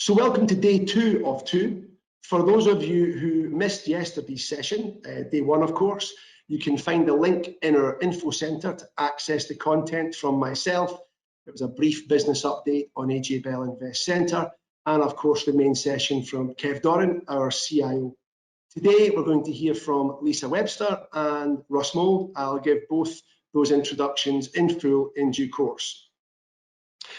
So welcome to day 2 of 2. For those of you who missed yesterday's session, day 1 of course, you can find a link in our info centre to access the content from myself. It was a brief business update on AJ Bell Investcentre, and of course the main session from Kev Doran, our CIO. Today we're going to hear from Lisa Webster and Russ Mould. I'll give both those introductions in full in due course.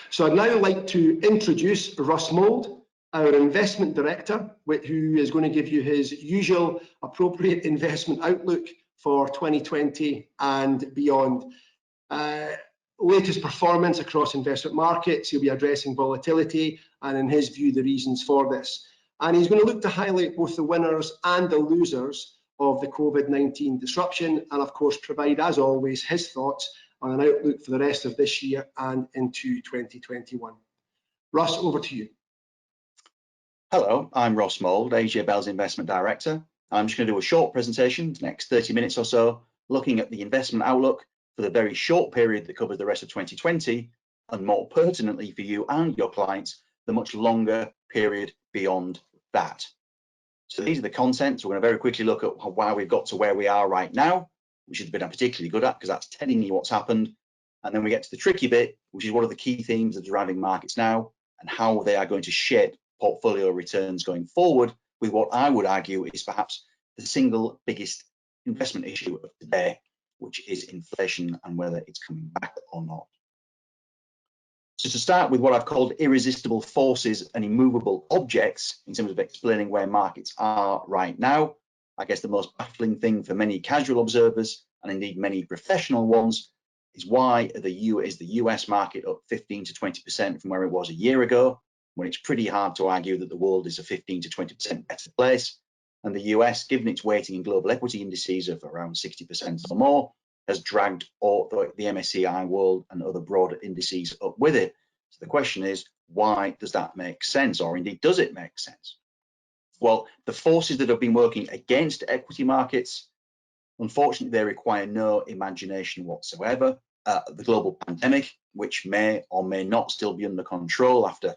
So I'd now like to introduce Russ Mould, our Investment Director, who is going to give you his usual appropriate investment outlook for 2020 and beyond. Latest performance across investment markets, he'll be addressing volatility and in his view the reasons for this. And he's going to look to highlight both the winners and the losers of the COVID-19 disruption and of course provide, as always, his thoughts on an outlook for the rest of this year and into 2021. Russ, over to you. Hello, I'm Russ Mould, AJ Bell's Investment Director. I'm just going to do a short presentation, the next 30 minutes or so, looking at the investment outlook for the very short period that covers the rest of 2020, and more pertinently for you and your clients, the much longer period beyond that. So these are the contents. We're going to very quickly look at why we've got to where we are right now, which has been particularly good at because that's telling you what's happened. And then we get to the tricky bit, which is what are the key themes that are driving markets now and how they are going to shape portfolio returns going forward with what I would argue is perhaps the single biggest investment issue of today, which is inflation and whether it's coming back or not. So to start with what I've called irresistible forces and immovable objects in terms of explaining where markets are right now, I guess the most baffling thing for many casual observers and indeed many professional ones is why the US market up 15 to 20% from where it was a year ago, when it's pretty hard to argue that the world is a 15 to 20% better place. And the US, given its weighting in global equity indices of around 60% or more, has dragged all the MSCI World and other broader indices up with it. So the question is, why does that make sense? Or indeed, does it make sense? Well, the forces that have been working against equity markets, unfortunately, they require no imagination whatsoever. The global pandemic, which may or may not still be under control after,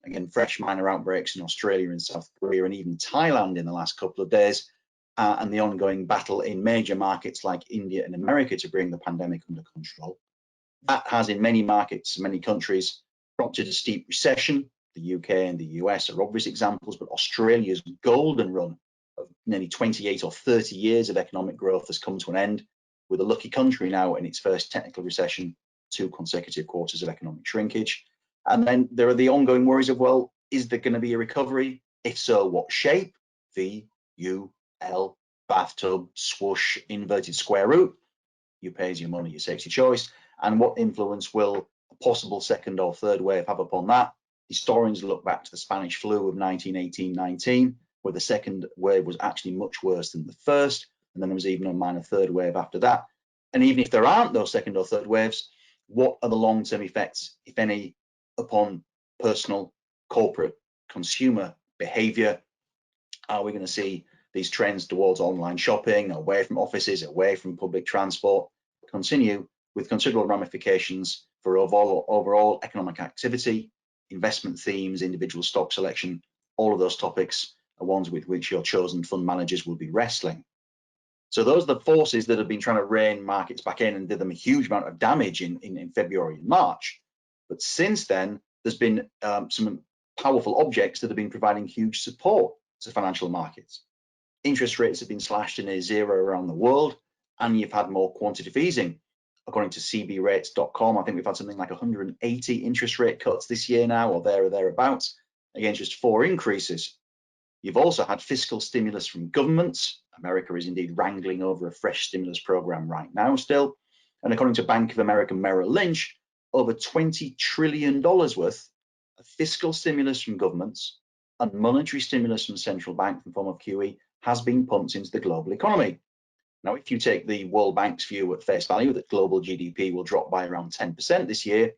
again, fresh minor outbreaks in Australia and South Korea and even Thailand in the last couple of days, and the ongoing battle in major markets like India and America to bring the pandemic under control. That has in many markets, many countries, prompted a steep recession. The UK and the US are obvious examples, but Australia's golden run of nearly 28 or 30 years of economic growth has come to an end, with a lucky country now in its first technical recession, 2 consecutive quarters of economic shrinkage. And then there are the ongoing worries of, well, is there going to be a recovery? If so, what shape? V, U, L, bathtub, swoosh, inverted square root. You pay as your money, your safety choice. And what influence will a possible second or third wave have upon that? Historians look back to the Spanish flu of 1918-19, where the second wave was actually much worse than the first, and then there was even a minor third wave after that. And even if there aren't those second or third waves, what are the long-term effects, if any, upon personal, corporate, consumer behavior? Are we going to see these trends towards online shopping, away from offices, away from public transport, continue with considerable ramifications for overall economic activity, investment themes, individual stock selection? All of those topics are ones with which your chosen fund managers will be wrestling. So those are the forces that have been trying to rein markets back in and did them a huge amount of damage in February and March. But since then, there's been some powerful objects that have been providing huge support to financial markets. Interest rates have been slashed to near zero around the world, and you've had more quantitative easing. According to cbrates.com, I think we've had something like 180 interest rate cuts this year now, or there or thereabouts, against just 4 increases. You've also had fiscal stimulus from governments. America is indeed wrangling over a fresh stimulus program right now still. And according to Bank of America Merrill Lynch, over $20 trillion worth of fiscal stimulus from governments and monetary stimulus from central banks in the form of QE has been pumped into the global economy. Now, if you take the World Bank's view at face value that global GDP will drop by around 10% this year,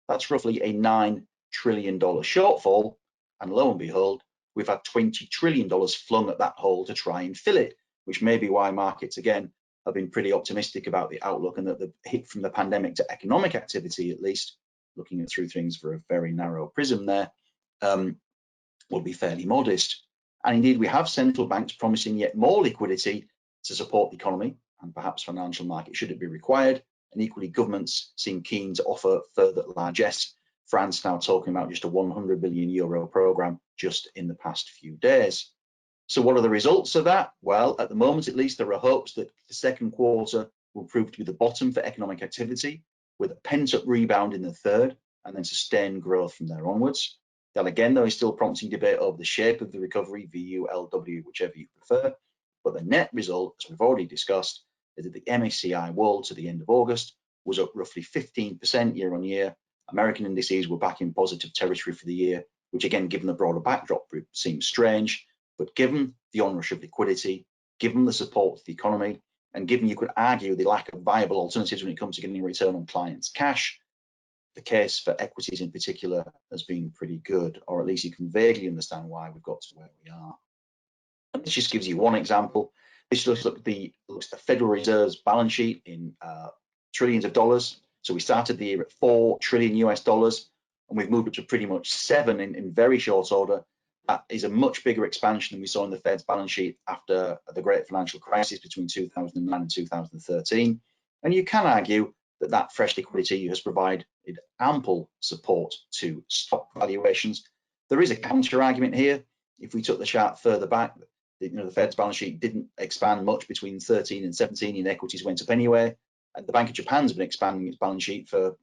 that's roughly a $9 trillion shortfall. And lo and behold, we've had $20 trillion flung at that hole to try and fill it, which may be why markets, again, have been pretty optimistic about the outlook, and that the hit from the pandemic to economic activity, at least, looking at through things for a very narrow prism there, will be fairly modest. And indeed, we have central banks promising yet more liquidity to support the economy and perhaps financial markets should it be required. And equally, governments seem keen to offer further largesse. France now talking about just a 100 billion euro programme just in the past few days. So what are the results of that? Well, at the moment, at least, there are hopes that the second quarter will prove to be the bottom for economic activity, with a pent-up rebound in the third and then sustained growth from there onwards. That again, though, is still prompting debate over the shape of the recovery, VU, LW, whichever you prefer. But the net result, as we've already discussed, is that the MSCI World to the end of August was up roughly 15% year on year. American indices were back in positive territory for the year, which again, given the broader backdrop, seems strange. But given the onrush of liquidity, given the support to the economy, and given you could argue the lack of viable alternatives when it comes to getting a return on clients' cash, the case for equities in particular has been pretty good, or at least you can vaguely understand why we've got to where we are. And this just gives you one example. This looks at the Federal Reserve's balance sheet in trillions of dollars. So we started the year at $4 trillion US, and we've moved up to pretty much 7 in very short order. That is a much bigger expansion than we saw in the Fed's balance sheet after the great financial crisis between 2009 and 2013. And you can argue that that fresh liquidity has provided ample support to stock valuations. There is a counter argument here. If we took the chart further back, the Fed's balance sheet didn't expand much between 13 and 17, and equities went up anyway. And the Bank of Japan's been expanding its balance sheet for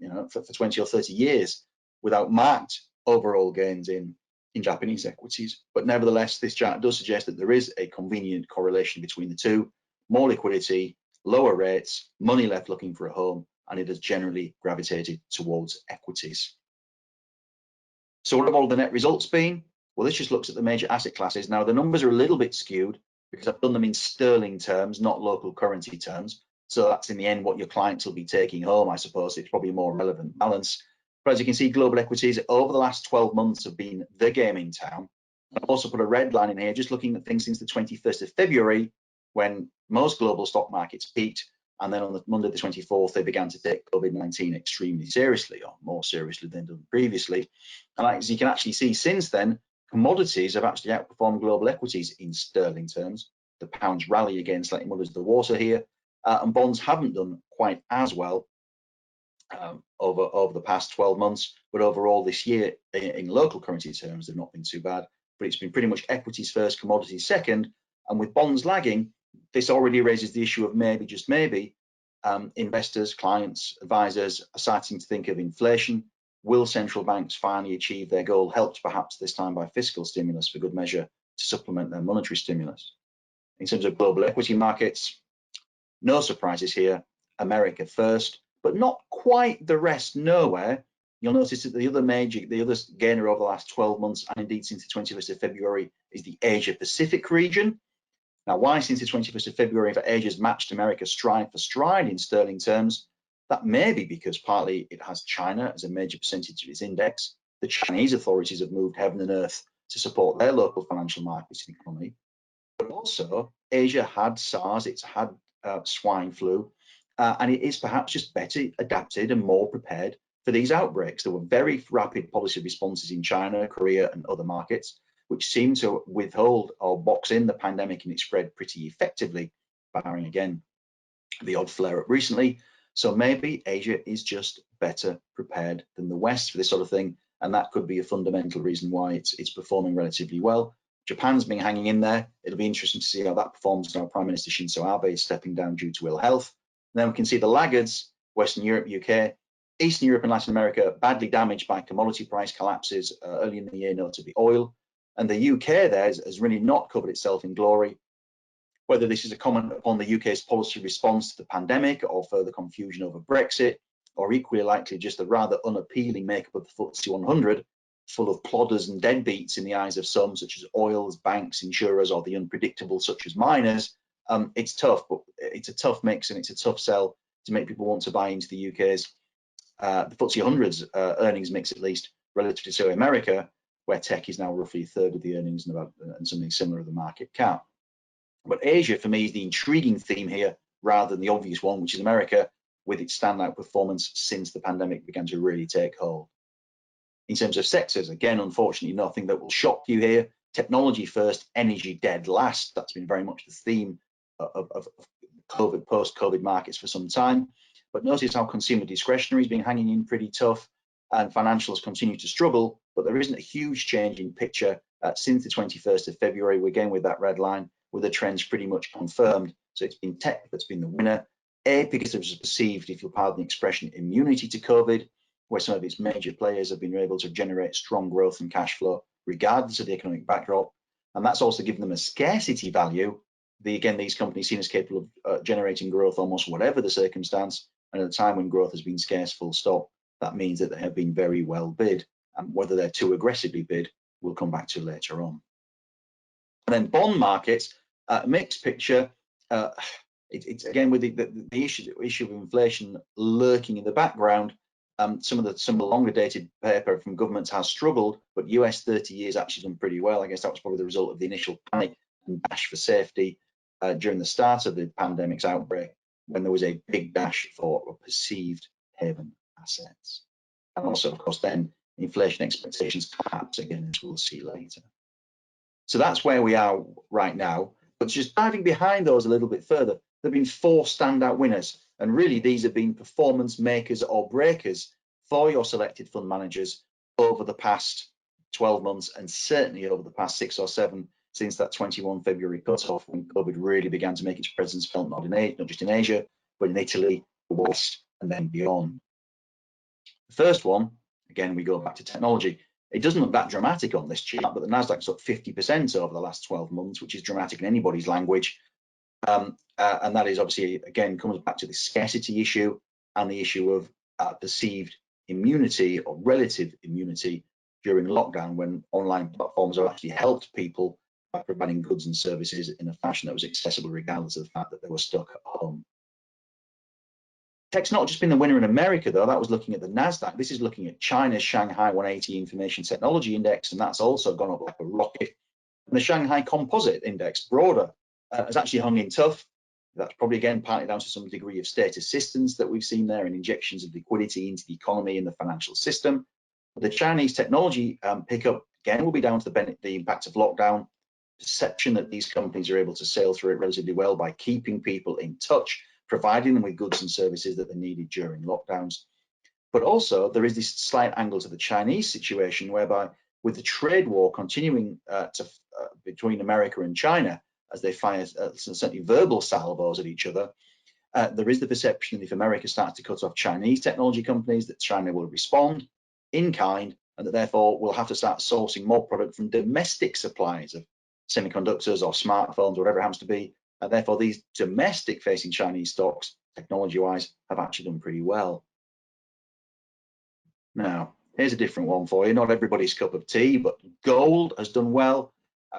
20 or 30 years without marked overall gains in Japanese equities. But nevertheless, this chart does suggest that there is a convenient correlation between the two: more liquidity, lower rates, money left looking for a home, and it has generally gravitated towards equities. So what have all the net results been? Well, this just looks at the major asset classes. Now, the numbers are a little bit skewed because I've done them in sterling terms, not local currency terms. So that's in the end what your clients will be taking home, I suppose. It's probably a more relevant balance. But as you can see, global equities over the last 12 months have been the game in town. I've also put a red line in here, just looking at things since the 21st of February, when most global stock markets peaked. And then on the Monday the 24th, they began to take COVID-19 extremely seriously, or more seriously than done previously. And as you can actually see since then, commodities have actually outperformed global equities in sterling terms. The pound's rally again slightly muddies the water here, and bonds haven't done quite as well over the past 12 months. But overall this year, in local currency terms, they've not been too bad. But it's been pretty much equities first, commodities second. And with bonds lagging, this already raises the issue of maybe, just maybe, investors, clients, advisors are starting to think of inflation. Will central banks finally achieve their goal, helped perhaps this time by fiscal stimulus for good measure to supplement their monetary stimulus? In terms of global equity markets, no surprises here. America first, but not quite the rest nowhere. You'll notice that the other gainer over the last 12 months, and indeed since the 21st of February, is the Asia Pacific region. Now, why since the 21st of February for Asia's matched America stride for stride in sterling terms? That may be because partly it has China as a major percentage of its index. The Chinese authorities have moved heaven and earth to support their local financial markets and economy. But also, Asia had SARS, it's had swine flu, and it is perhaps just better adapted and more prepared for these outbreaks. There were very rapid policy responses in China, Korea, and other markets, which seemed to withhold or box in the pandemic, and it spread pretty effectively, barring again the odd flare-up recently. So maybe Asia is just better prepared than the West for this sort of thing, and that could be a fundamental reason why it's performing relatively well. Japan's been hanging in there. It'll be interesting to see how that performs now. Prime Minister Shinzo Abe is stepping down due to ill health. And then we can see the laggards: Western Europe, UK, Eastern Europe and Latin America, badly damaged by commodity price collapses early in the year, notably oil. And the UK there has really not covered itself in glory. Whether this is a comment upon the UK's policy response to the pandemic, or further confusion over Brexit, or equally likely just the rather unappealing makeup of the FTSE 100, full of plodders and deadbeats in the eyes of some, such as oils, banks, insurers, or the unpredictable, such as miners. It's tough, but it's a tough mix, and it's a tough sell to make people want to buy into the UK's, the FTSE 100's earnings mix, at least, relative to, say, America, where tech is now roughly a third of the earnings and something similar of the market cap. But Asia, for me, is the intriguing theme here, rather than the obvious one, which is America, with its standout performance since the pandemic began to really take hold. In terms of sectors, again, unfortunately, nothing that will shock you here. Technology first, energy dead last. That's been very much the theme of COVID, post-COVID markets for some time. But notice how consumer discretionary has been hanging in pretty tough, and financials continue to struggle, but there isn't a huge change in picture since the 21st of February. We're again with that red line, with the trends pretty much confirmed. So it's been tech that's been the winner, because it was perceived, if you'll pardon the expression, immunity to COVID, where some of its major players have been able to generate strong growth and cash flow regardless of the economic backdrop. And that's also given them a scarcity value. Again, these companies seen as capable of generating growth almost whatever the circumstance, and at a time when growth has been scarce, full stop, that means that they have been very well bid. And whether they're too aggressively bid, we'll come back to later on. And then bond markets, mixed picture. It's again with the issue of inflation lurking in the background. Some of the longer dated paper from governments has struggled, but US 30 years actually done pretty well. I guess that was probably the result of the initial panic and dash for safety during the start of the pandemic's outbreak, when there was a big dash for perceived haven assets. And also, of course, then inflation expectations perhaps again, as we'll see later. So that's where we are right now. But just diving behind those a little bit further, there have been 4 standout winners. And really, these have been performance makers or breakers for your selected fund managers over the past 12 months, and certainly over the past 6 or 7 since that 21 February cutoff, when COVID really began to make its presence felt, not just in Asia, but in Italy, the West, and then beyond. The first one, again, we go back to technology. It doesn't look that dramatic on this chart, but the Nasdaq's up 50% over the last 12 months, which is dramatic in anybody's language. And that is obviously, again, comes back to the scarcity issue and the issue of perceived immunity or relative immunity during lockdown, when online platforms have actually helped people by providing goods and services in a fashion that was accessible regardless of the fact that they were stuck at home. Tech's not just been the winner in America, though. That was looking at the Nasdaq. This is looking at China's Shanghai 180 Information Technology Index, and that's also gone up like a rocket. And the Shanghai Composite Index, broader, has actually hung in tough. That's probably, again, partly down to some degree of state assistance that we've seen there and injections of liquidity into the economy and the financial system. But the Chinese technology pickup, again, will be down to the impact of lockdown, perception that these companies are able to sail through it relatively well by keeping people in touch, providing them with goods and services that they needed during lockdowns. But also, there is this slight angle to the Chinese situation, whereby with the trade war continuing between America and China, as they fire certainly verbal salvos at each other, there is the perception that if America starts to cut off Chinese technology companies, that China will respond in kind, and that therefore we'll have to start sourcing more product from domestic suppliers of semiconductors or smartphones, whatever it happens to be. And therefore, these domestic-facing Chinese stocks, technology-wise, have actually done pretty well. Now, here's a different one for you. Not everybody's cup of tea, but gold has done well,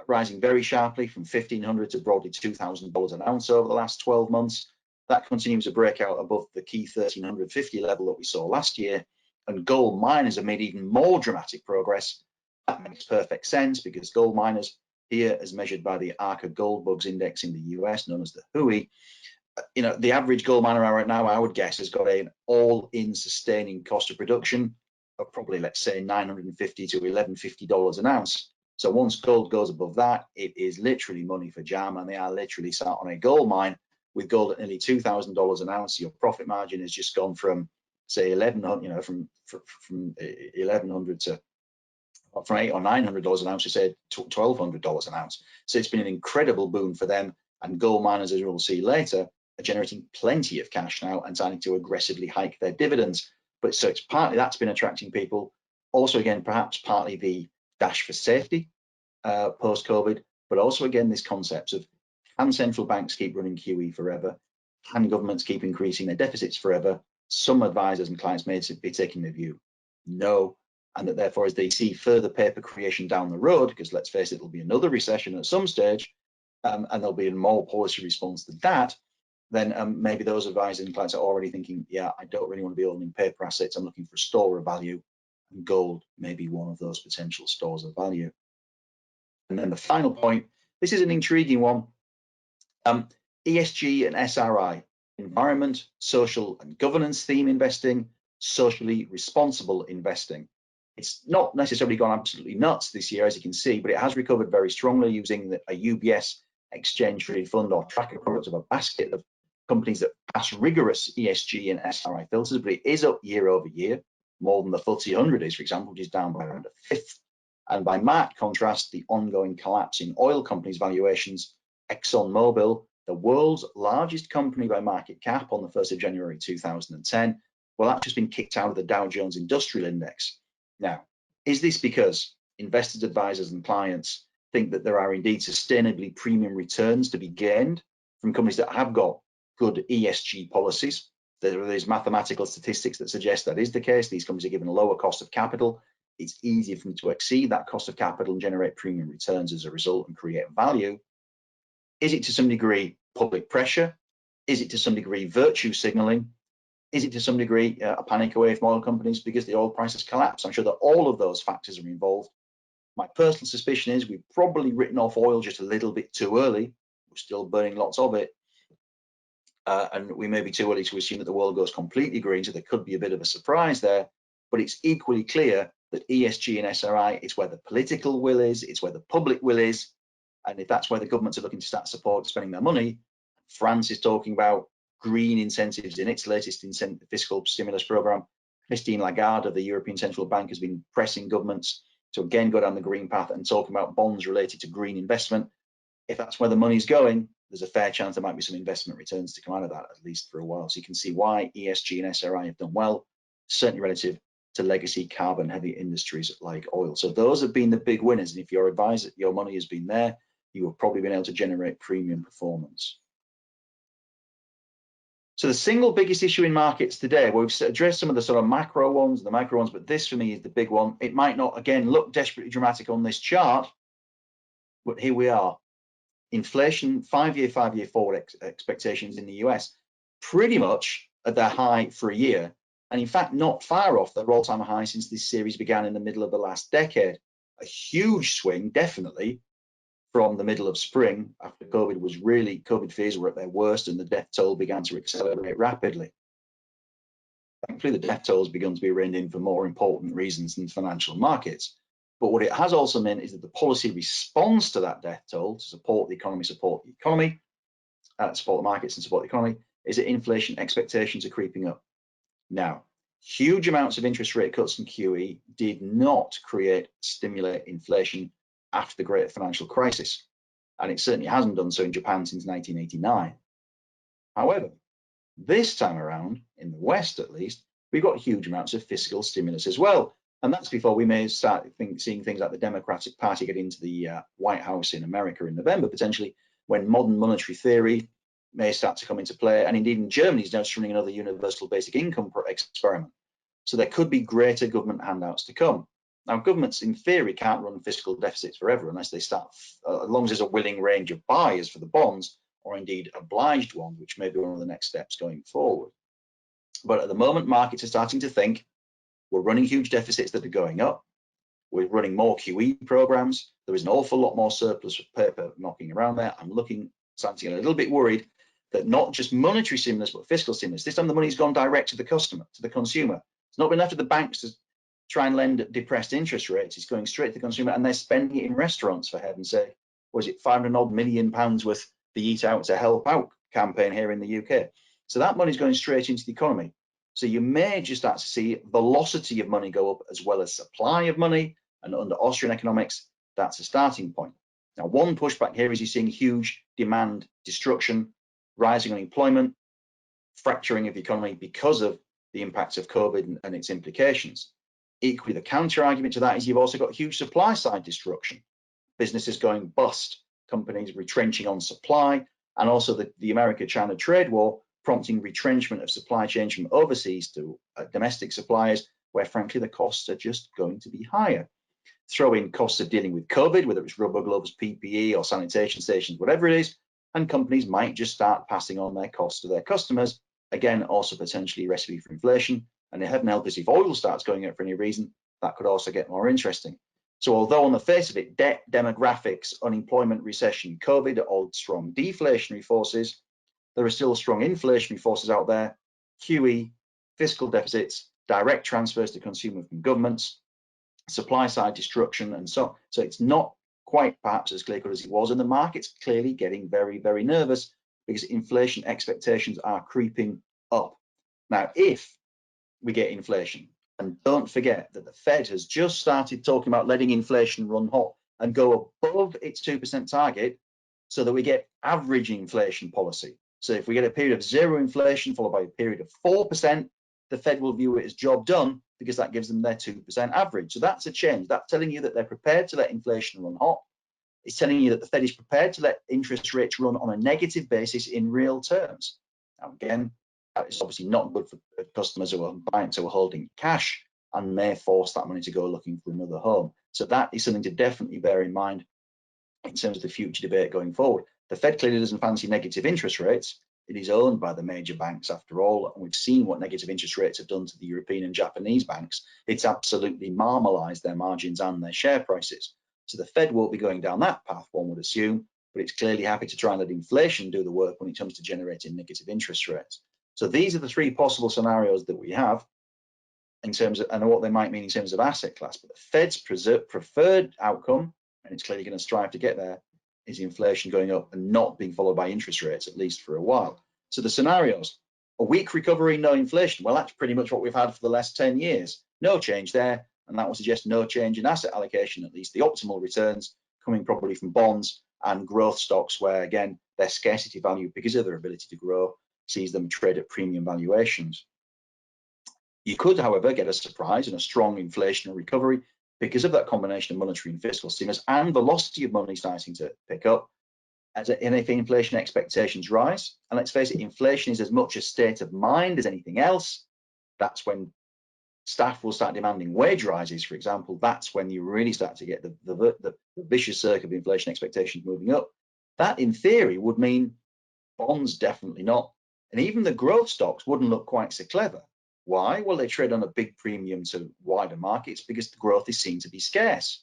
rising very sharply from $1,500 to broadly $2,000 an ounce over the last 12 months. That continues to break out above the key 1,350 level that we saw last year. And gold miners have made even more dramatic progress. That makes perfect sense, because gold miners here, as measured by the Arca Gold Bugs Index in the US, known as the HUI, the average gold miner right now, I would guess, has got an all-in sustaining cost of production of probably, let's say, $950 to $1,150 an ounce. So once gold goes above that, it is literally money for jam, and they are literally sat on a gold mine with gold at nearly $2,000 an ounce. Your profit margin has just gone from, say, $1,100, from $1,100 to from $800 or $900 an ounce to say $1,200 an ounce. So it's been an incredible boon for them. And gold miners, as we'll see later, are generating plenty of cash now and starting to aggressively hike their dividends. But so it's partly that's been attracting people. Also, again, perhaps partly the dash for safety post-COVID, but also, again, this concept of, can central banks keep running QE forever? Can governments keep increasing their deficits forever? Some advisors and clients may be taking the view, no. And that therefore, as they see further paper creation down the road, because let's face it, there'll be another recession at some stage, and there'll be a more policy response to that, then maybe those advisors and clients are already thinking, yeah, I don't really want to be owning paper assets. I'm looking for a store of value, and gold may be one of those potential stores of value. And then the final point, this is an intriguing one. ESG and SRI, environment, social and governance theme investing, socially responsible investing. It's not necessarily gone absolutely nuts this year, as you can see, but it has recovered very strongly using a UBS exchange traded fund or tracker product of a basket of companies that pass rigorous ESG and SRI filters, but it is up year over year, more than the FTSE 100 is, for example, which is down by around a fifth. And by marked contrast, the ongoing collapse in oil companies' valuations, ExxonMobil, the world's largest company by market cap on the 1st of January 2010, well, that's just been kicked out of the Dow Jones Industrial Index. Now, is this because investors, advisors, and clients think that there are indeed sustainably premium returns to be gained from companies that have got good ESG policies? There's mathematical statistics that suggest that is the case. These companies are given a lower cost of capital. It's easier for them to exceed that cost of capital and generate premium returns as a result and create value. Is it to some degree public pressure? Is it to some degree virtue signaling? Is it to some degree a panic away from oil companies because the oil prices collapse? I'm sure that all of those factors are involved. My personal suspicion is we've probably written off oil just a little bit too early. We're still burning lots of it. And we may be too early to assume that the world goes completely green, so there could be a bit of a surprise there. But it's equally clear that ESG and SRI, it's where the political will is, it's where the public will is. And if that's where the governments are looking to start spending their money, France is talking about green incentives in its latest fiscal stimulus program. Christine Lagarde of the European Central Bank has been pressing governments to again go down the green path and talking about bonds related to green investment. If that's where the money's going, there's a fair chance there might be some investment returns to come out of that, at least for a while. So you can see why ESG and SRI have done well, certainly relative to legacy carbon heavy industries like oil. So those have been the big winners. And if your advisor, your money has been there, you have probably been able to generate premium performance. So the single biggest issue in markets today, well, we've addressed some of the sort of macro ones, the micro ones, but this for me is the big one. It might not, again, look desperately dramatic on this chart, but here we are. Inflation, five-year forward expectations in the US, pretty much at their high for a year. And in fact, not far off their all-time high since this series began in the middle of the last decade. A huge swing, definitely, from the middle of spring after COVID fears were at their worst and the death toll began to accelerate rapidly. Thankfully, the death toll has begun to be reined in for more important reasons than financial markets. But what it has also meant is that the policy response to that death toll to support the markets and support the economy, is that inflation expectations are creeping up. Now, huge amounts of interest rate cuts and QE did not stimulate inflation after the great financial crisis, and it certainly hasn't done so in Japan since 1989. However, this time around, in the West at least, we've got huge amounts of fiscal stimulus as well. And that's before we may start seeing things like the Democratic Party get into the White House in America in November, potentially, when modern monetary theory may start to come into play. And indeed in Germany is now running another universal basic income experiment. So there could be greater government handouts to come. Now, governments in theory can't run fiscal deficits forever unless they start, as long as there's a willing range of buyers for the bonds, or indeed obliged ones, which may be one of the next steps going forward. But at the moment, markets are starting to think, we're running huge deficits that are going up. We're running more QE programs. There is an awful lot more surplus paper knocking around there. I'm starting to get a little bit worried that not just monetary stimulus, but fiscal stimulus. This time the money's gone direct to the customer, to the consumer. It's not been left to the banks to try and lend at depressed interest rates. It's going straight to the consumer, and they're spending it in restaurants, for heaven's sake. Was it £500 million worth the Eat Out to Help Out campaign here in the UK? So that money's going straight into the economy. So you may just start to see velocity of money go up as well as supply of money. And under Austrian economics, that's a starting point. Now, one pushback here is you're seeing huge demand destruction, rising unemployment, fracturing of the economy because of the impacts of COVID and its implications. Equally, the counter argument to that is you've also got huge supply side destruction. Businesses going bust, companies retrenching on supply, and also the America-China trade war prompting retrenchment of supply chains from overseas to domestic suppliers, where frankly the costs are just going to be higher. Throw in costs of dealing with COVID, whether it's rubber gloves, PPE, or sanitation stations, whatever it is, and companies might just start passing on their costs to their customers. Again, also potentially a recipe for inflation. And heaven help us if oil starts going up for any reason, that could also get more interesting. So although on the face of it, debt, demographics, unemployment, recession, COVID are all strong deflationary forces, there are still strong inflationary forces out there, QE, fiscal deficits, direct transfers to consumer from governments, supply side destruction, and so on. So it's not quite perhaps as clear cut as it was, and the market's clearly getting very, very nervous because inflation expectations are creeping up. Now, if we get inflation, and don't forget that the Fed has just started talking about letting inflation run hot and go above its 2% target so that we get average inflation policy. So if we get a period of zero inflation followed by a period of 4%, the Fed will view it as job done because that gives them their 2% average. So that's a change. That's telling you that they're prepared to let inflation run hot. It's telling you that the Fed is prepared to let interest rates run on a negative basis in real terms. Now, again, that is obviously not good for customers who are clients who are holding cash and may force that money to go looking for another home. So that is something to definitely bear in mind in terms of the future debate going forward. The Fed clearly doesn't fancy negative interest rates. It is owned by the major banks after all, and we've seen what negative interest rates have done to the European and Japanese banks. It's absolutely marmalized their margins and their share prices. So the Fed won't be going down that path, one would assume, but it's clearly happy to try and let inflation do the work when it comes to generating negative interest rates. So these are the three possible scenarios that we have in terms of, and what they might mean in terms of asset class. But the Fed's preferred outcome, and it's clearly going to strive to get there, is inflation going up and not being followed by interest rates, at least for a while. So the scenarios: a weak recovery, no inflation. Well, that's pretty much what we've had for the last 10 years. No change there, and that would suggest no change in asset allocation, at least the optimal returns coming probably from bonds and growth stocks, where again, their scarcity value, because of their ability to grow, sees them trade at premium valuations. You could, however, get a surprise and a strong inflationary recovery because of that combination of monetary and fiscal stimulus and velocity of money starting to pick up. And if inflation expectations rise, and let's face it, inflation is as much a state of mind as anything else. That's when staff will start demanding wage rises, for example. That's when you really start to get the vicious circle of inflation expectations moving up. That, in theory, would mean bonds definitely not. And even the growth stocks wouldn't look quite so clever. Why? Well, they trade on a big premium to wider markets because the growth is seen to be scarce.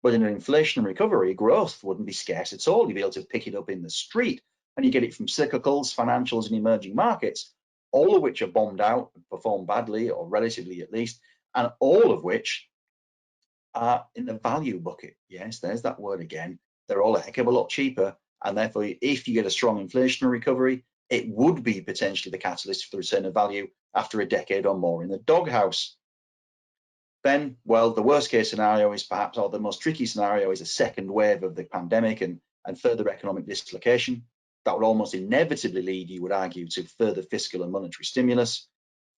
But in an inflation recovery, growth wouldn't be scarce at all. You'd be able to pick it up in the street, and you get it from cyclicals, financials, and emerging markets, all of which are bombed out, perform badly, or relatively at least, and all of which are in the value bucket. Yes, there's that word again. They're all a heck of a lot cheaper, and therefore, if you get a strong inflationary recovery, it would be potentially the catalyst for the return of value after a decade or more in the doghouse. Then, well, the worst case scenario is perhaps, or the most tricky scenario, is a second wave of the pandemic and further economic dislocation. That would almost inevitably lead, you would argue, to further fiscal and monetary stimulus,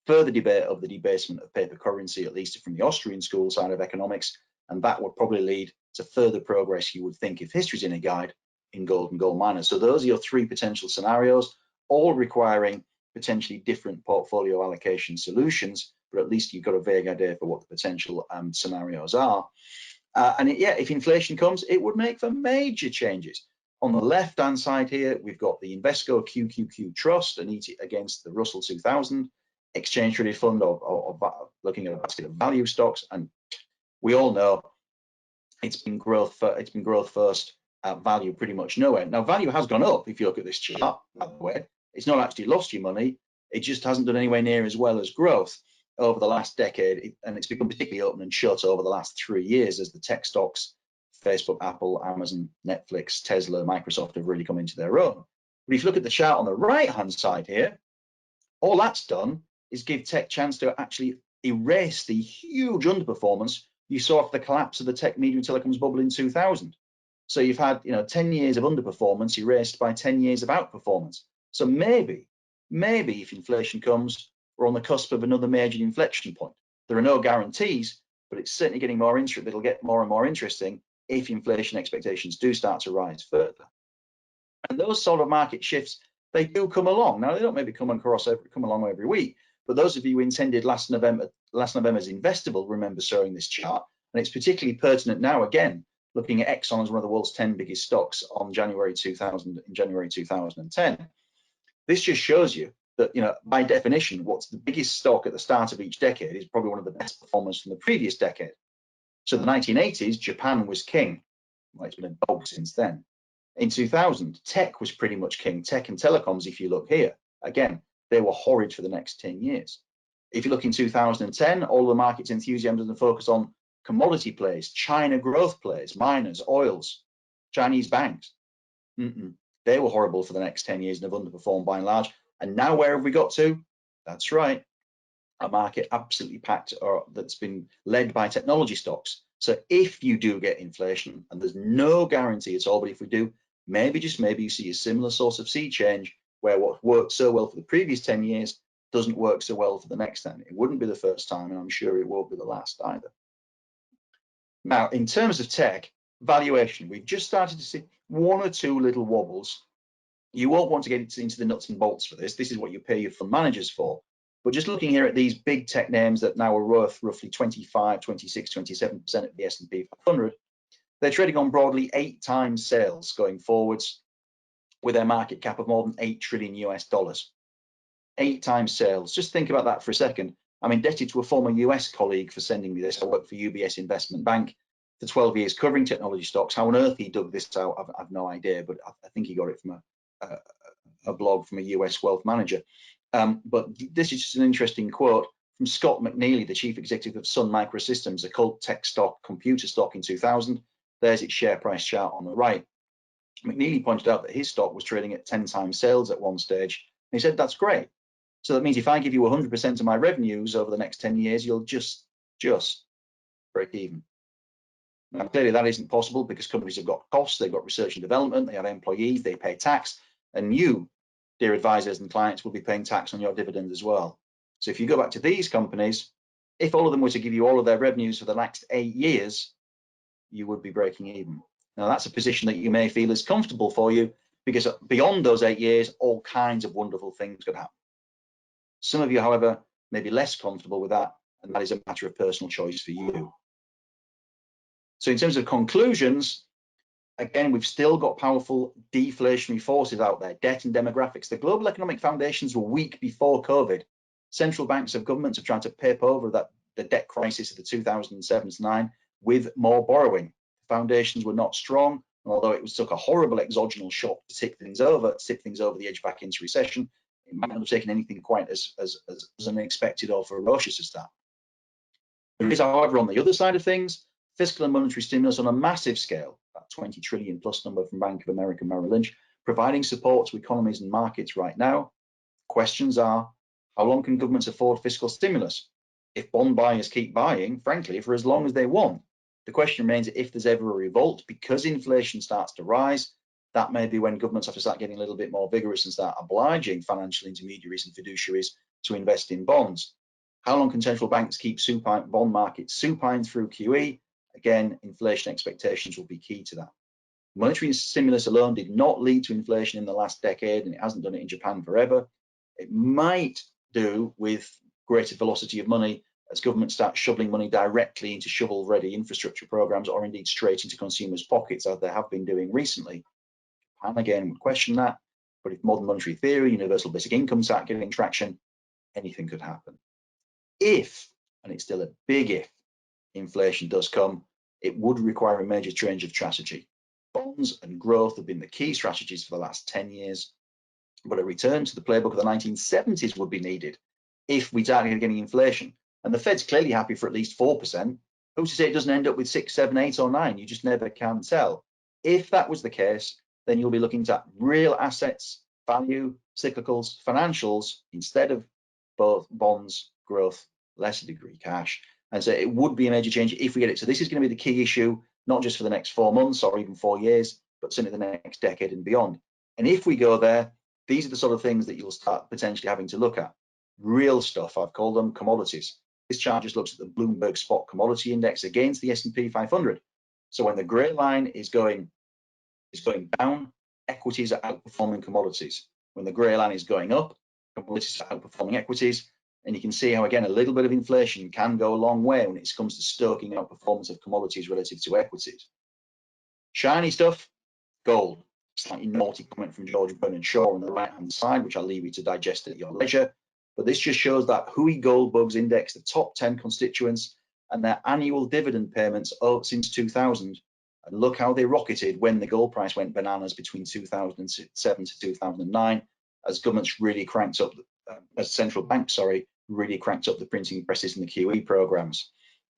further debate of the debasement of paper currency, at least from the Austrian school side of economics, and that would probably lead to further progress, you would think, if history's any guide, in gold and gold miners. So those are your three potential scenarios, all requiring potentially different portfolio allocation solutions, but at least you've got a vague idea for what the potential scenarios are. If inflation comes, it would make for major changes. On the left-hand side here, we've got the Invesco QQQ Trust and ET against the Russell 2000 exchange traded fund, or looking at a basket of value stocks, and we all know it's been growth first, value pretty much nowhere. Now, value has gone up if you look at this chart, by the way. It's not actually lost you money. It just hasn't done anywhere near as well as growth over the last decade, and it's become particularly open and shut over the last 3 years as the tech stocks, Facebook, Apple, Amazon, Netflix, Tesla, Microsoft have really come into their own. But if you look at the chart on the right-hand side here, all that's done is give tech chance to actually erase the huge underperformance you saw after the collapse of the tech, media, and telecoms bubble in 2000. So you've had 10 years of underperformance erased by 10 years of outperformance. So maybe if inflation comes, we're on the cusp of another major inflection point. There are no guarantees, but it's certainly getting more interesting. It'll get more and more interesting if inflation expectations do start to rise further. And those sort of market shifts, they do come along. Now, they don't maybe come along every week, but those of you who attended last November's Investable remember showing this chart, and it's particularly pertinent now, again, looking at Exxon as one of the world's 10 biggest stocks in January 2010. This just shows you that, by definition, what's the biggest stock at the start of each decade is probably one of the best performers from the previous decade. So the 1980s, Japan was king. Well, it's been a dog since then. In 2000, tech was pretty much king. Tech and telecoms, if you look here, again, they were horrid for the next 10 years. If you look in 2010, all the market's enthusiasm and focus on commodity plays, China growth plays, miners, oils, Chinese banks. They were horrible for the next 10 years and have underperformed by and large. And now where have we got to? That's right, a market absolutely packed, or that's been led by technology stocks. So if you do get inflation, and there's no guarantee at all, but if we do, maybe, just maybe, you see a similar sort of sea change where what worked so well for the previous 10 years doesn't work so well for the next 10. It wouldn't be the first time, and I'm sure it won't be the last either. Now, in terms of tech valuation, we've just started to see one or two little wobbles. You won't want to get into the nuts and bolts for this. This is what you pay your fund managers for. But just looking here at these big tech names that now are worth roughly 25, 26, 27% of the S&P 500, they're trading on broadly 8 times sales going forwards with their market cap of more than $8 trillion US. 8 times sales. Just think about that for a second. I'm indebted to a former US colleague for sending me this. I worked for UBS Investment Bank for 12 years covering technology stocks. How on earth he dug this out, I've no idea, but I think he got it from a blog from a US wealth manager. But this is just an interesting quote from Scott McNealy, the chief executive of Sun Microsystems, a cult tech stock, computer stock in 2000. There's its share price chart on the right. McNealy pointed out that his stock was trading at 10 times sales at one stage. And he said, that's great. So that means if I give you 100% of my revenues over the next 10 years, you'll just break even. Now, clearly that isn't possible because companies have got costs, they've got research and development, they have employees, they pay tax, and you, dear advisors and clients, will be paying tax on your dividend as well. So if you go back to these companies, if all of them were to give you all of their revenues for the next 8 years, you would be breaking even. Now, that's a position that you may feel is comfortable for you because beyond those 8 years, all kinds of wonderful things could happen. Some of you, however, may be less comfortable with that, and that is a matter of personal choice for you. So in terms of conclusions, again, we've still got powerful deflationary forces out there, debt and demographics. The global economic foundations were weak before COVID. Central banks of governments have tried to paper over the debt crisis of the 2007-9 with more borrowing. The foundations were not strong, and although it took a horrible exogenous shock to tip things over the edge back into recession, it might not have taken anything quite as unexpected or ferocious as that. There is, however, on the other side of things, fiscal and monetary stimulus on a massive scale, that 20 trillion plus number from Bank of America Merrill Lynch, providing support to economies and markets right now. Questions are, how long can governments afford fiscal stimulus? If bond buyers keep buying, frankly, for as long as they want. The question remains, if there's ever a revolt because inflation starts to rise, that may be when governments have to start getting a little bit more vigorous and start obliging financial intermediaries and fiduciaries to invest in bonds. How long can central banks keep bond markets supine through QE? Again, inflation expectations will be key to that. Monetary stimulus alone did not lead to inflation in the last decade, and it hasn't done it in Japan forever. It might do with greater velocity of money as governments start shoveling money directly into shovel-ready infrastructure programs, or indeed straight into consumers' pockets, as they have been doing recently. Japan, again, would question that, but if modern monetary theory, universal basic income start getting traction, anything could happen. If, and it's still a big if, inflation does come, it would require a major change of strategy. Bonds and growth have been the key strategies for the last 10 years, but a return to the playbook of the 1970s would be needed if we started getting inflation. And the Fed's clearly happy for at least 4%. Who's to say it doesn't end up with 6, 7, 8, or 9? You just never can tell. If that was the case, then you'll be looking at real assets, value, cyclicals, financials, instead of both bonds, growth, lesser degree cash. And so it would be a major change if we get it. So this is going to be the key issue, not just for the next 4 months or even 4 years, but certainly the next decade and beyond. And if we go there, these are the sort of things that you'll start potentially having to look at. Real stuff, I've called them commodities. This chart just looks at the Bloomberg Spot Commodity Index against the S&P 500. So when the grey line is going down, equities are outperforming commodities. When the grey line is going up, commodities are outperforming equities. And you can see how, again, a little bit of inflation can go a long way when it comes to stoking out performance of commodities relative to equities. Shiny stuff, gold. Slightly naughty comment from George Bernard Shaw on the right-hand side, which I'll leave you to digest at your leisure. But this just shows that Hui Gold Bugs index, the top 10 constituents, and their annual dividend payments since 2000. And look how they rocketed when the gold price went bananas between 2007 to 2009, as governments really cranked up, as central banks, really cranked up the printing presses and the QE programs.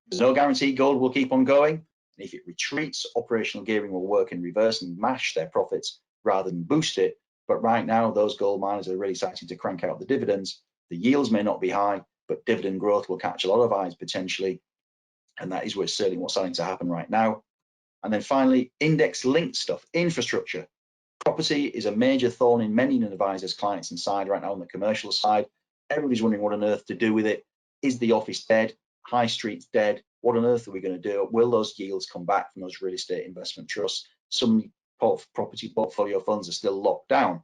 There's no guarantee gold will keep on going. And if it retreats, operational gearing will work in reverse and mash their profits rather than boost it. But right now, those gold miners are really starting to crank out the dividends. The yields may not be high, but dividend growth will catch a lot of eyes potentially. And that is certainly what's starting to happen right now. And then finally, index-linked stuff, infrastructure. Property is a major thorn in many advisors' clients' inside right now on the commercial side. Everybody's wondering what on earth to do with it. Is the office dead? High street's dead. What on earth are we going to do? Will those yields come back from those real estate investment trusts? Some property portfolio funds are still locked down.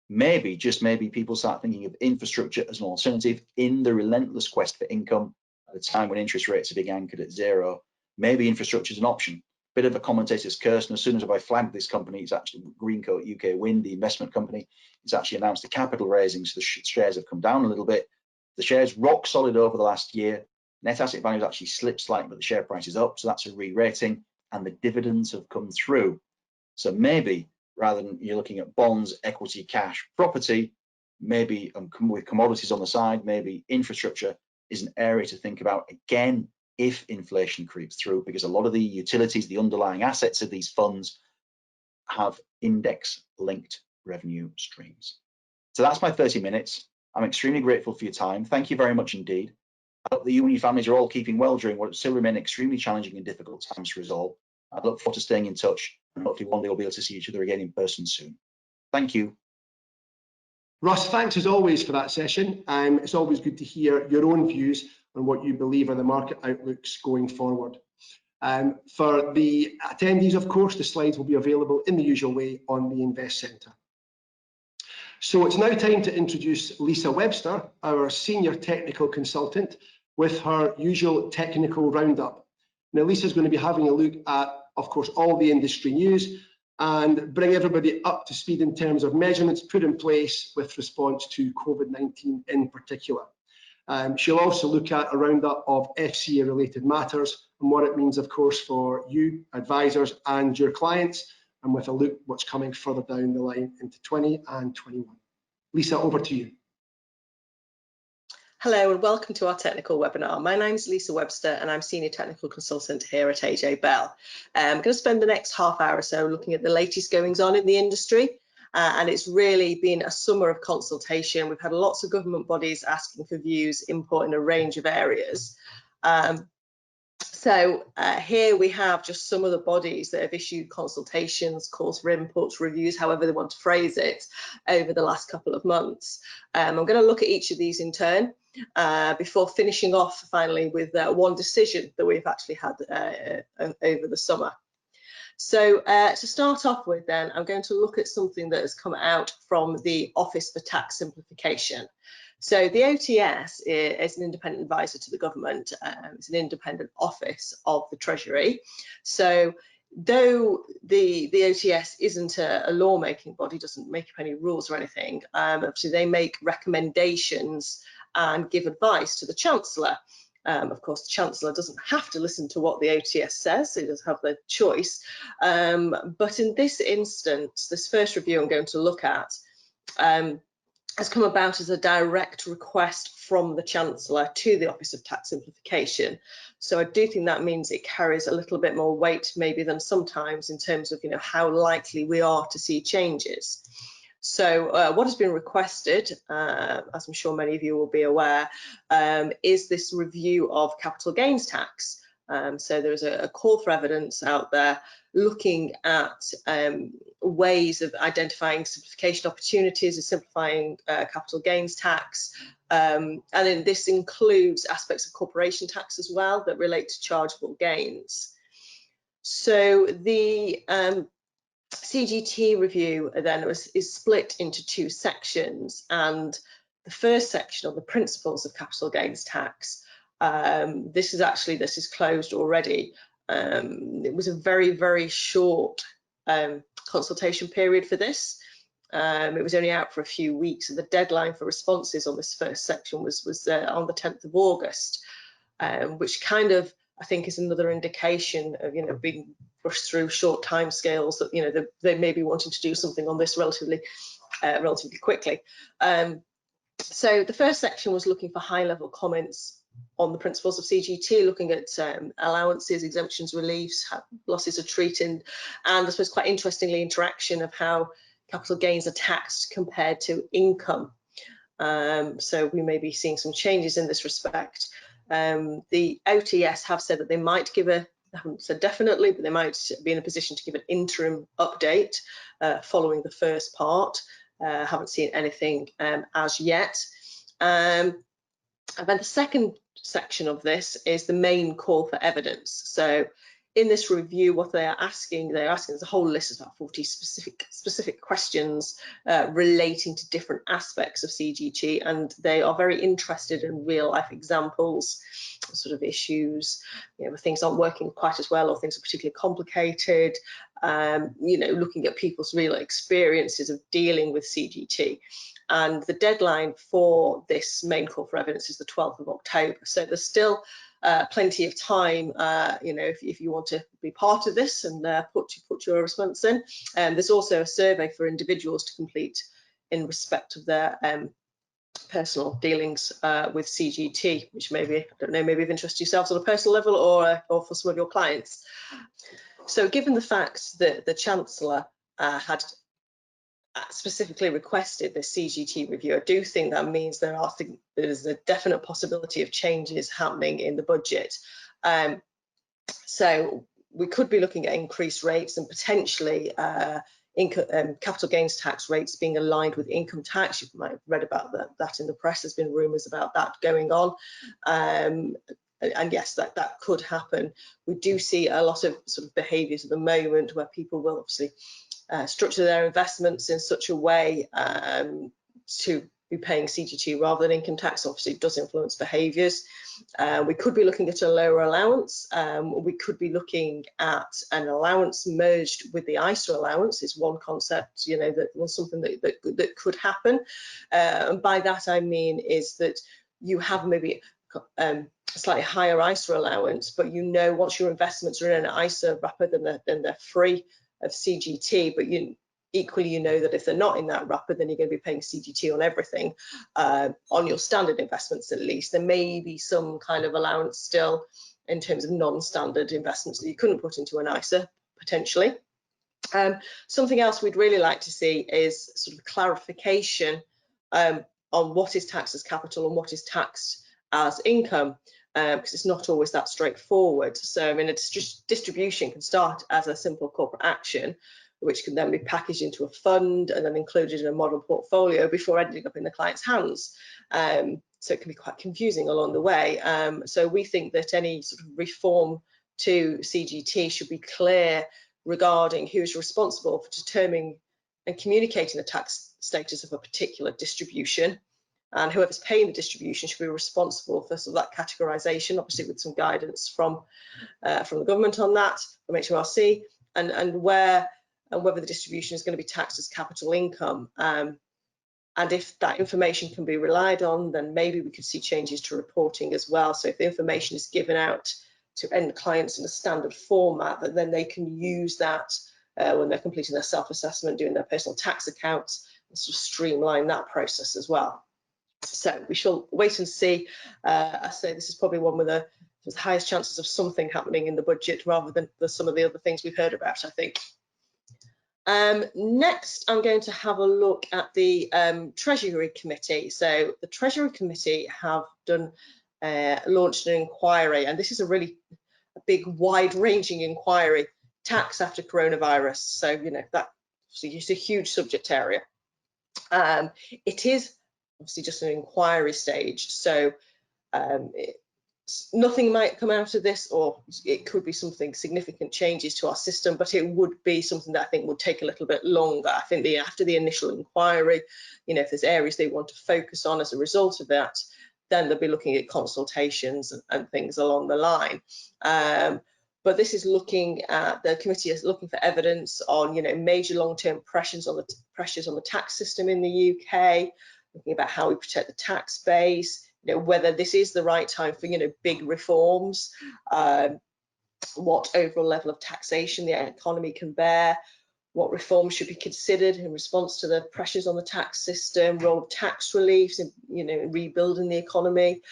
Maybe, just maybe, people start thinking of infrastructure as an alternative in the relentless quest for income at a time when interest rates are being anchored at zero. Maybe infrastructure is an option. Bit of a commentator's curse, and as soon as I flagged this company, it's actually Greencoat UK Wind, the investment company. It's actually announced a capital raising, so the shares have come down a little bit. The shares rock solid over the last year. Net asset value has actually slipped slightly, but the share price is up, so that's a re-rating, and the dividends have come through. So maybe, rather than you're looking at bonds, equity, cash, property, maybe with commodities on the side, maybe infrastructure is an area to think about again if inflation creeps through, because a lot of the utilities, the underlying assets of these funds have index-linked revenue streams. So that's my 30 minutes. I'm extremely grateful for your time. Thank you very much indeed. I hope that you and your families are all keeping well during what still remain extremely challenging and difficult times to resolve. I look forward to staying in touch, and hopefully one day we'll be able to see each other again in person soon. Thank you. Russ, thanks as always for that session. It's always good to hear your own views on what you believe are the market outlooks going forward. For the attendees, of course, the slides will be available in the usual way on the Investcentre. So it's now time to introduce Lisa Webster, our Senior Technical Consultant, with her usual technical roundup. Now, Lisa's going to be having a look at, of course, all the industry news and bring everybody up to speed in terms of measurements put in place with response to COVID-19 in particular. She'll also look at a roundup of FCA-related matters and what it means, of course, for you, advisors, and your clients, and with a look what's coming further down the line into 20 and 21. Lisa, over to you. Hello and welcome to our technical webinar. My name is Lisa Webster and I'm Senior Technical Consultant here at AJ Bell. I'm going to spend the next half hour or so looking at the latest goings on in the industry, and it's really been a summer of consultation. We've had lots of government bodies asking for views, input in a range of areas. Here we have just some of the bodies that have issued consultations, calls for inputs, reviews, however they want to phrase it, over the last couple of months. I'm going to look at each of these in turn before finishing off finally with one decision that we've actually had over the summer. So to start off with then, I'm going to look at something that has come out from the Office for Tax Simplification. So the OTS is an independent advisor to the government. It's an independent office of the Treasury. So though the OTS isn't a lawmaking body, doesn't make up any rules or anything, obviously they make recommendations and give advice to the Chancellor. Of course, the Chancellor doesn't have to listen to what the OTS says, he does have the choice. But in this instance, this first review I'm going to look at has come about as a direct request from the Chancellor to the Office of Tax Simplification. So I do think that means it carries a little bit more weight maybe than sometimes in terms of, you know, how likely we are to see changes. So what has been requested, as I'm sure many of you will be aware, is this review of capital gains tax. So there is a call for evidence out there looking at ways of identifying simplification opportunities and simplifying capital gains tax. And then this includes aspects of corporation tax as well that relate to chargeable gains. So the CGT review then is split into two sections, and the first section on the principles of capital gains tax, this is closed already. It was a very, very short consultation period for this. It was only out for a few weeks, and the deadline for responses on this first section was on the 10th of August, which kind of, I think, is another indication of, you know, being pushed through short timescales, that, you know, they may be wanting to do something on this relatively quickly. So the first section was looking for high-level comments on the principles of CGT, looking at allowances, exemptions, reliefs, how losses are treated, and I suppose quite interestingly, interaction of how capital gains are taxed compared to income. So we may be seeing some changes in this respect. The OTS have said that they might give they haven't said definitely, but they might be in a position to give an interim update following the first part. Haven't seen anything as yet. And then the second section of this is the main call for evidence. So in this review, what they're asking there's a whole list of about 40 specific questions relating to different aspects of CGT, and they are very interested in real life examples, sort of issues, where things aren't working quite as well or things are particularly complicated, looking at people's real experiences of dealing with CGT. And the deadline for this main call for evidence is the 12th of October. So there's still plenty of time, if you want to be part of this and put your response in. There's also a survey for individuals to complete in respect of their personal dealings with CGT, which maybe, I don't know, maybe of interest to yourselves on a personal level or for some of your clients. So given the fact that the Chancellor had specifically requested the CGT review, I do think that means there's a definite possibility of changes happening in the budget. So we could be looking at increased rates and potentially capital gains tax rates being aligned with income tax. You might have read about that in the press. There's been rumours about that going on. And yes, that could happen. We do see a lot of sort of behaviours at the moment where people will obviously structure their investments in such a way to be paying CGT rather than income tax. Obviously it does influence behaviours. We could be looking at a lower allowance. We could be looking at an allowance merged with the ISA allowance is one concept, that was something that could happen. And by that I mean is that you have maybe a slightly higher ISA allowance, but once your investments are in an ISA wrapper, then they're free of CGT, but equally that if they're not in that wrapper, then you're going to be paying CGT on everything. On your standard investments at least, there may be some kind of allowance still in terms of non-standard investments that you couldn't put into an ISA potentially. Something else we'd really like to see is sort of clarification on what is taxed as capital and what is taxed as income, because it's not always that straightforward. So I mean, a distribution can start as a simple corporate action, which can then be packaged into a fund and then included in a model portfolio before ending up in the client's hands. So it can be quite confusing along the way. So we think that any sort of reform to CGT should be clear regarding who's responsible for determining and communicating the tax status of a particular distribution. And whoever's paying the distribution should be responsible for sort of that categorisation, obviously with some guidance from the government on that, from HMRC, and whether the distribution is going to be taxed as capital income. And if that information can be relied on, then maybe we could see changes to reporting as well. So if the information is given out to end clients in a standard format, then they can use that when they're completing their self-assessment, doing their personal tax accounts, and sort of streamline that process as well. So we shall wait and see. I say this is probably one with the highest chances of something happening in the budget rather than some of the other things we've heard about, I think. Next, I'm going to have a look at the Treasury Committee. So the Treasury Committee have launched an inquiry, and this is a big, wide-ranging inquiry, tax after coronavirus. So it's a huge subject area. It is obviously just an inquiry stage, so nothing might come out of this, or it could be something significant changes to our system, but it would be something that I think would take a little bit longer. I think after the initial inquiry, if there's areas they want to focus on as a result of that, then they'll be looking at consultations and things along the line. But this is the committee is looking for evidence on major long-term pressures on the tax system in the UK, looking about how we protect the tax base, whether this is the right time for big reforms, what overall level of taxation the economy can bear, what reforms should be considered in response to the pressures on the tax system, role of tax reliefs in rebuilding the economy,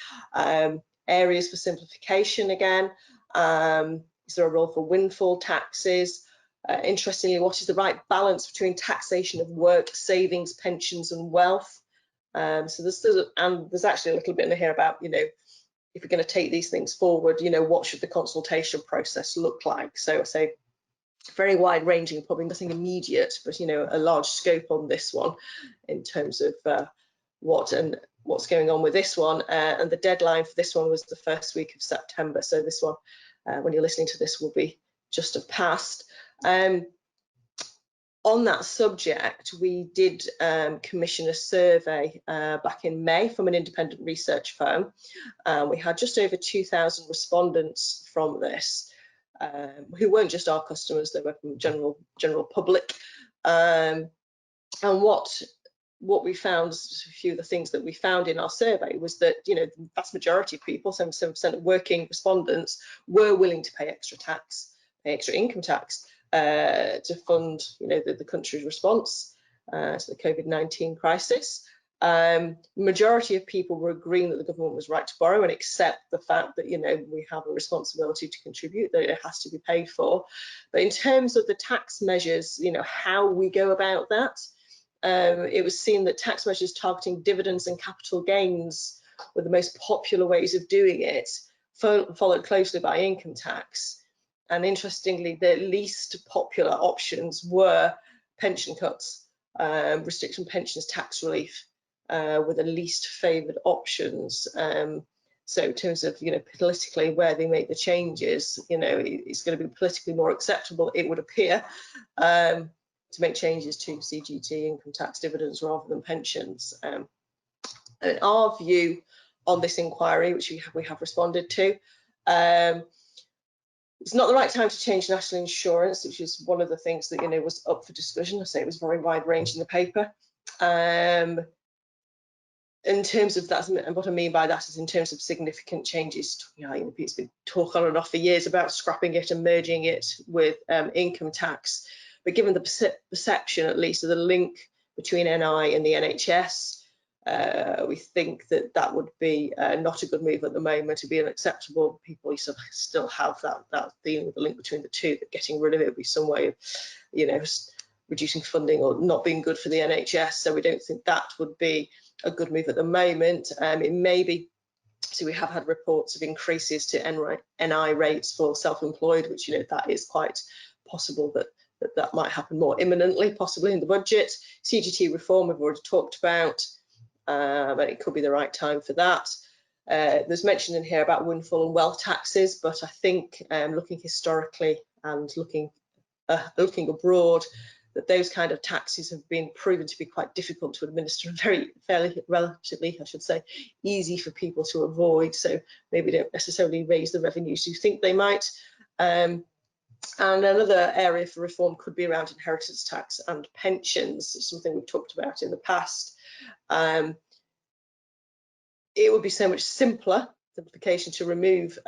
Areas for simplification again. Is there a role for windfall taxes? Interestingly, what is the right balance between taxation of work, savings, pensions and wealth? So there's actually a little bit in here about, you know, if we're going to take these things forward, you know, what should the consultation process look like? So I say very wide ranging, probably nothing immediate, but, you know, a large scope on this one in terms of what's going on with this one. And the deadline for this one was the first week of September. So this one, when you're listening to this, will be just have passed. On that subject, we did commission a survey back in May from an independent research firm. We had just over 2,000 respondents from this, who weren't just our customers, they were from general public. And what we found, a few of the things that we found in our survey was that, you know, the vast majority of people, 77% of working respondents, were willing to pay extra tax, pay extra income tax to fund, you know, the country's response to the COVID-19 crisis. Majority of people were agreeing that the government was right to borrow and accept the fact that, you know, we have a responsibility to contribute, that it has to be paid for. But in terms of the tax measures, you know, how we go about that, it was seen that tax measures targeting dividends and capital gains were the most popular ways of doing it, followed closely by income tax. And interestingly, the least popular options were pension cuts, restriction pensions, tax relief, were the least favoured options. So in terms of, you know, politically where they make the changes, you know, it's going to be politically more acceptable, it would appear, to make changes to CGT, income tax, dividends rather than pensions. And our view on this inquiry, which we have responded to, it's not the right time to change national insurance, which is one of the things that, you know, was up for discussion. I say it was very wide range in the paper. In terms of that, and what I mean by that is in terms of significant changes, you know, it's been talk on and off for years about scrapping it and merging it with income tax. But given the perception, at least, of the link between NI and the NHS, we think that that would be not a good move at the moment. To be unacceptable. People still have that feeling of the link between the two, that getting rid of it would be some way of, you know, reducing funding or not being good for the NHS. So we don't think that would be a good move at the moment. It may be. So we have had reports of increases to NI rates for self-employed, which, you know, that is quite possible that might happen more imminently, possibly in the budget. CGT reform we've already talked about, but it could be the right time for that. There's mention in here about windfall and wealth taxes, but I think looking historically and looking abroad, that those kind of taxes have been proven to be quite difficult to administer and relatively, I should say, easy for people to avoid. So maybe don't necessarily raise the revenues you think they might. And another area for reform could be around inheritance tax and pensions. It's something we've talked about in the past. It would be so much simpler, simplification, to remove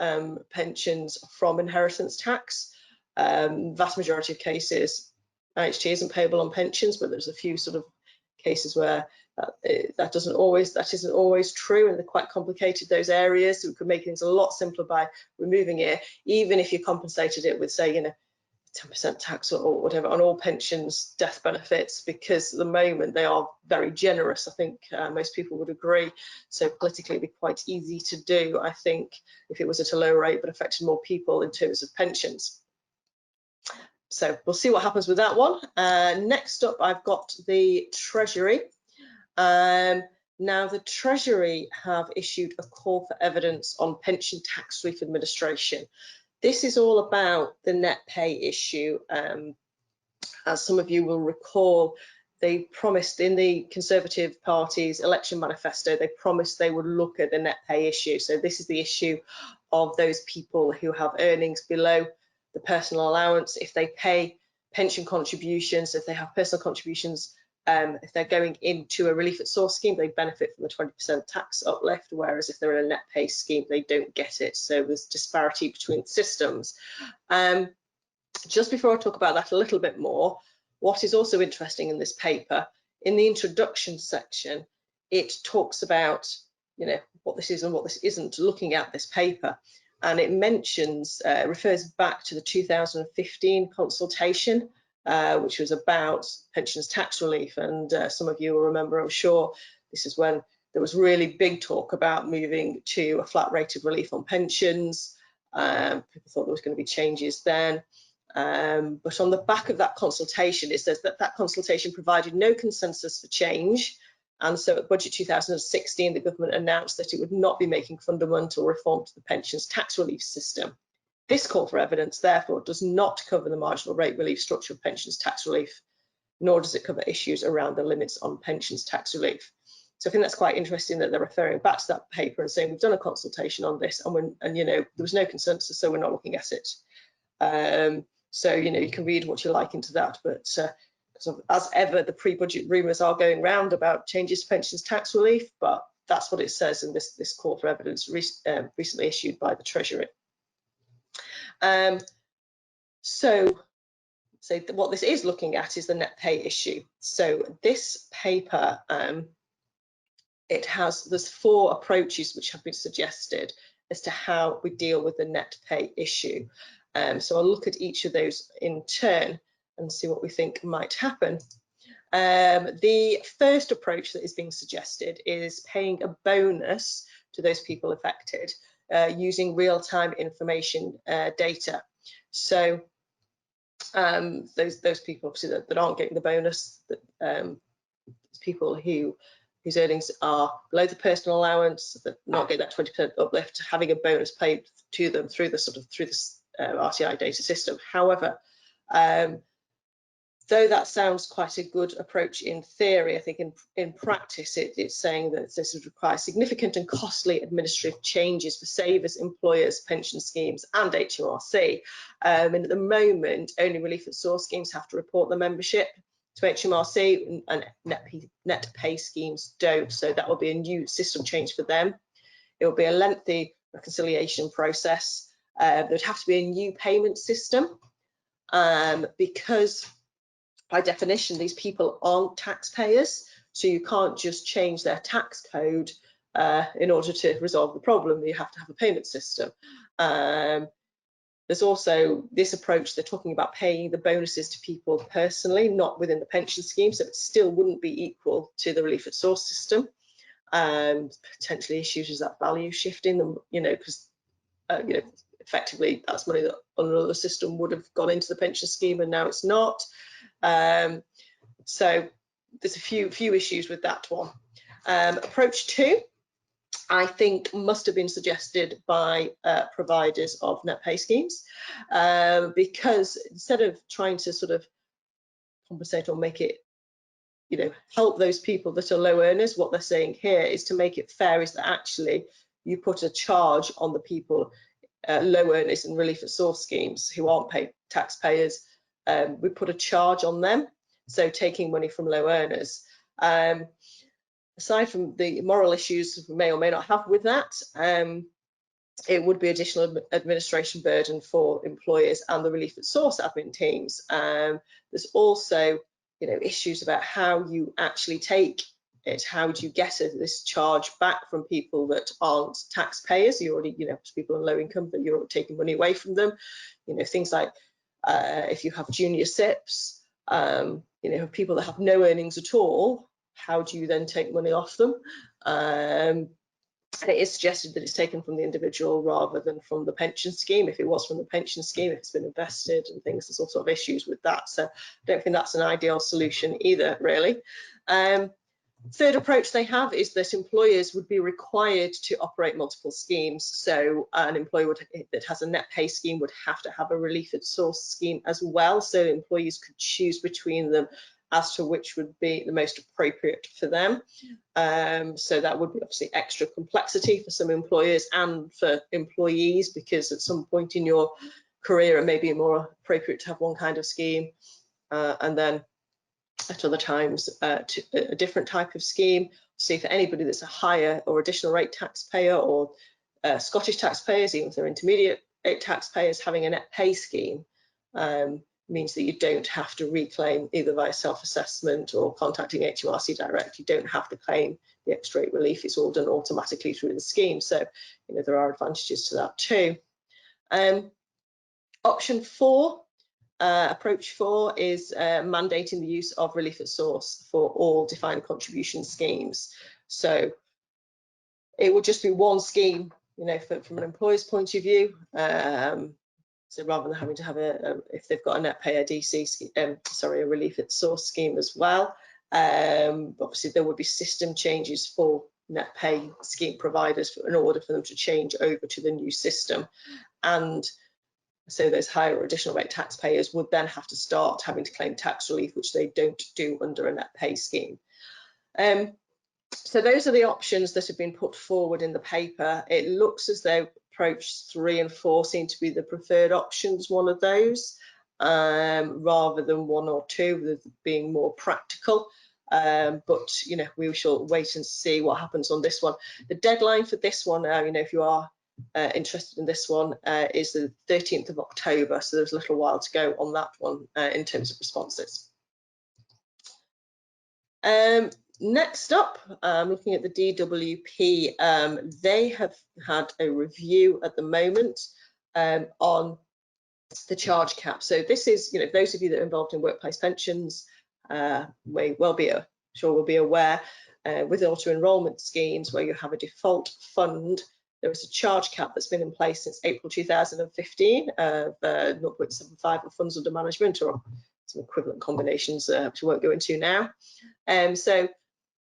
pensions from inheritance tax. Vast majority of cases, IHT isn't payable on pensions, but there's a few sort of cases where that isn't always true, and they're quite complicated, those areas. So we could make things a lot simpler by removing it, even if you compensated it with, say, you know, 10% tax or whatever on all pensions, death benefits, because at the moment they are very generous. I think most people would agree. So politically it'd be quite easy to do, I think, if it was at a lower rate but affected more people in terms of pensions. So we'll see what happens with that one. Next up, I've got the Treasury. Now the Treasury have issued a call for evidence on pension tax relief administration. This is all about the net pay issue. As some of you will recall, they promised in the Conservative Party's election manifesto, they promised they would look at the net pay issue. So this is the issue of those people who have earnings below the personal allowance. If they pay pension contributions, if they have personal contributions, if they're going into a relief at source scheme, they benefit from a 20% tax uplift, whereas if they're in a net pay scheme, they don't get it. So there's disparity between systems. Just before I talk about that a little bit more, what is also interesting in this paper, in the introduction section, it talks about what this is and what this isn't, looking at this paper. And it mentions, refers back to the 2015 consultation, which was about pensions tax relief. And some of you will remember, I'm sure, this is when there was really big talk about moving to a flat rate of relief on pensions. People thought there was going to be changes then. But on the back of that consultation, it says that consultation provided no consensus for change. And so at Budget 2016, the government announced that it would not be making fundamental reform to the pensions tax relief system. This call for evidence, therefore, does not cover the marginal rate relief structure of pensions tax relief, nor does it cover issues around the limits on pensions tax relief. So I think that's quite interesting that they're referring back to that paper and saying we've done a consultation on this, and there was no consensus, so we're not looking at it. So you can read what you like into that, but as ever, the pre-budget rumours are going round about changes to pensions tax relief, but that's what it says in this call for evidence recently issued by the Treasury. So what this is looking at is the net pay issue. So this paper, there's 4 approaches which have been suggested as to how we deal with the net pay issue. So I'll look at each of those in turn and see what we think might happen. The first approach that is being suggested is paying a bonus to those people affected using real-time information data. So those people obviously that aren't getting the bonus, people whose earnings are below the personal allowance, that not get that 20% uplift, having a bonus paid to them through the RTI data system. However, though that sounds quite a good approach in theory, I think in practice it's saying that this would require significant and costly administrative changes for savers, employers, pension schemes and HMRC. And at the moment, only relief at source schemes have to report their membership to HMRC, and net pay schemes don't. So that will be a new system change for them. It will be a lengthy reconciliation process. There would have to be a new payment system because by definition, these people aren't taxpayers, so you can't just change their tax code in order to resolve the problem. You have to have a payment system. There's also this approach, they're talking about paying the bonuses to people personally, not within the pension scheme, so it still wouldn't be equal to the relief at source system. Potentially issues is that value shifting, because effectively that's money that on another system would have gone into the pension scheme and now it's not. So there's a few issues with that one. Approach 2, I think, must have been suggested by providers of net pay schemes, because instead of trying to sort of compensate or make it, help those people that are low earners, what they're saying here is to make it fair is that actually you put a charge on the people, low earners and relief at source schemes who aren't paid taxpayers. We put a charge on them, so taking money from low earners. Aside from the moral issues we may or may not have with that, it would be additional administration burden for employers and the relief at source admin teams. There's also, issues about how you actually take it. How do you get this charge back from people that aren't taxpayers? You already, people on low income, but you're taking money away from them. Things like if you have junior SIPs, people that have no earnings at all, how do you then take money off them? It is suggested that it's taken from the individual rather than from the pension scheme. If it was from the pension scheme, if it's been invested and things, there's all sort of issues with that. So I don't think that's an ideal solution either, really. Third approach they have is that employers would be required to operate multiple schemes. So an employer that has a net pay scheme would have to have a relief at source scheme as well. So employees could choose between them as to which would be the most appropriate for them. So that would be obviously extra complexity for some employers and for employees, because at some point in your career it may be more appropriate to have one kind of scheme and then at other times a different type of scheme. See, for anybody that's a higher or additional rate taxpayer or Scottish taxpayers, even if they're intermediate rate taxpayers, having a net pay scheme means that you don't have to reclaim either via self-assessment or contacting HMRC direct. You don't have to claim the extra rate relief. It's all done automatically through the scheme. So, you know, there are advantages to that too. Option 4, approach 4 is mandating the use of relief at source for all defined contribution schemes. So it would just be one scheme, you know, from an employer's point of view. So rather than having to have if they've got a net pay, a DC, a relief at source scheme as well. Obviously there would be system changes for net pay scheme providers in order for them to change over to the new system. And so those higher or additional rate taxpayers would then have to start having to claim tax relief, which they don't do under a net pay scheme. So those are the options that have been put forward in the paper. It looks as though approach 3 and 4 seem to be the preferred options, one of those, rather than 1 or 2, being more practical. But, you know, we shall wait and see what happens on this one. The deadline for this one, you know, if you are interested in this one, is the 13th of October. So there's a little while to go on that one in terms of responses. Next up, looking at the DWP, they have had a review at the moment on the charge cap. So this is, you know, those of you that are involved in workplace pensions may well be, sure will be aware, with auto-enrolment schemes where you have a default fund, there is a charge cap that's been in place since April 2015 of 0.75 of funds under management, or some equivalent combinations, which we won't go into now. So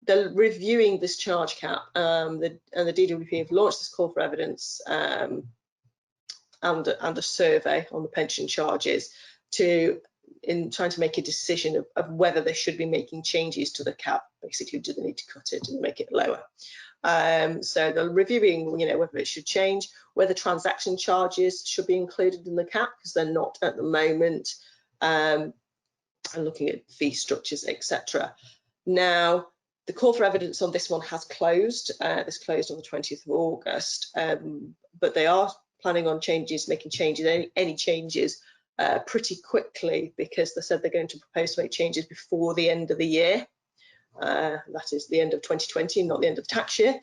they're reviewing this charge cap, and the DWP have launched this call for evidence and a survey on the pension charges in trying to make a decision of whether they should be making changes to the cap. Basically, do they need to cut it and make it lower? So they're reviewing, you know, whether it should change, whether transaction charges should be included in the cap, because they're not at the moment, and looking at fee structures, etc. Now, the call for evidence on this one has closed. This closed on the 20th of August, but they are planning on making changes, any changes pretty quickly, because they said they're going to propose to make changes before the end of the year. That is the end of 2020, not the end of the tax year.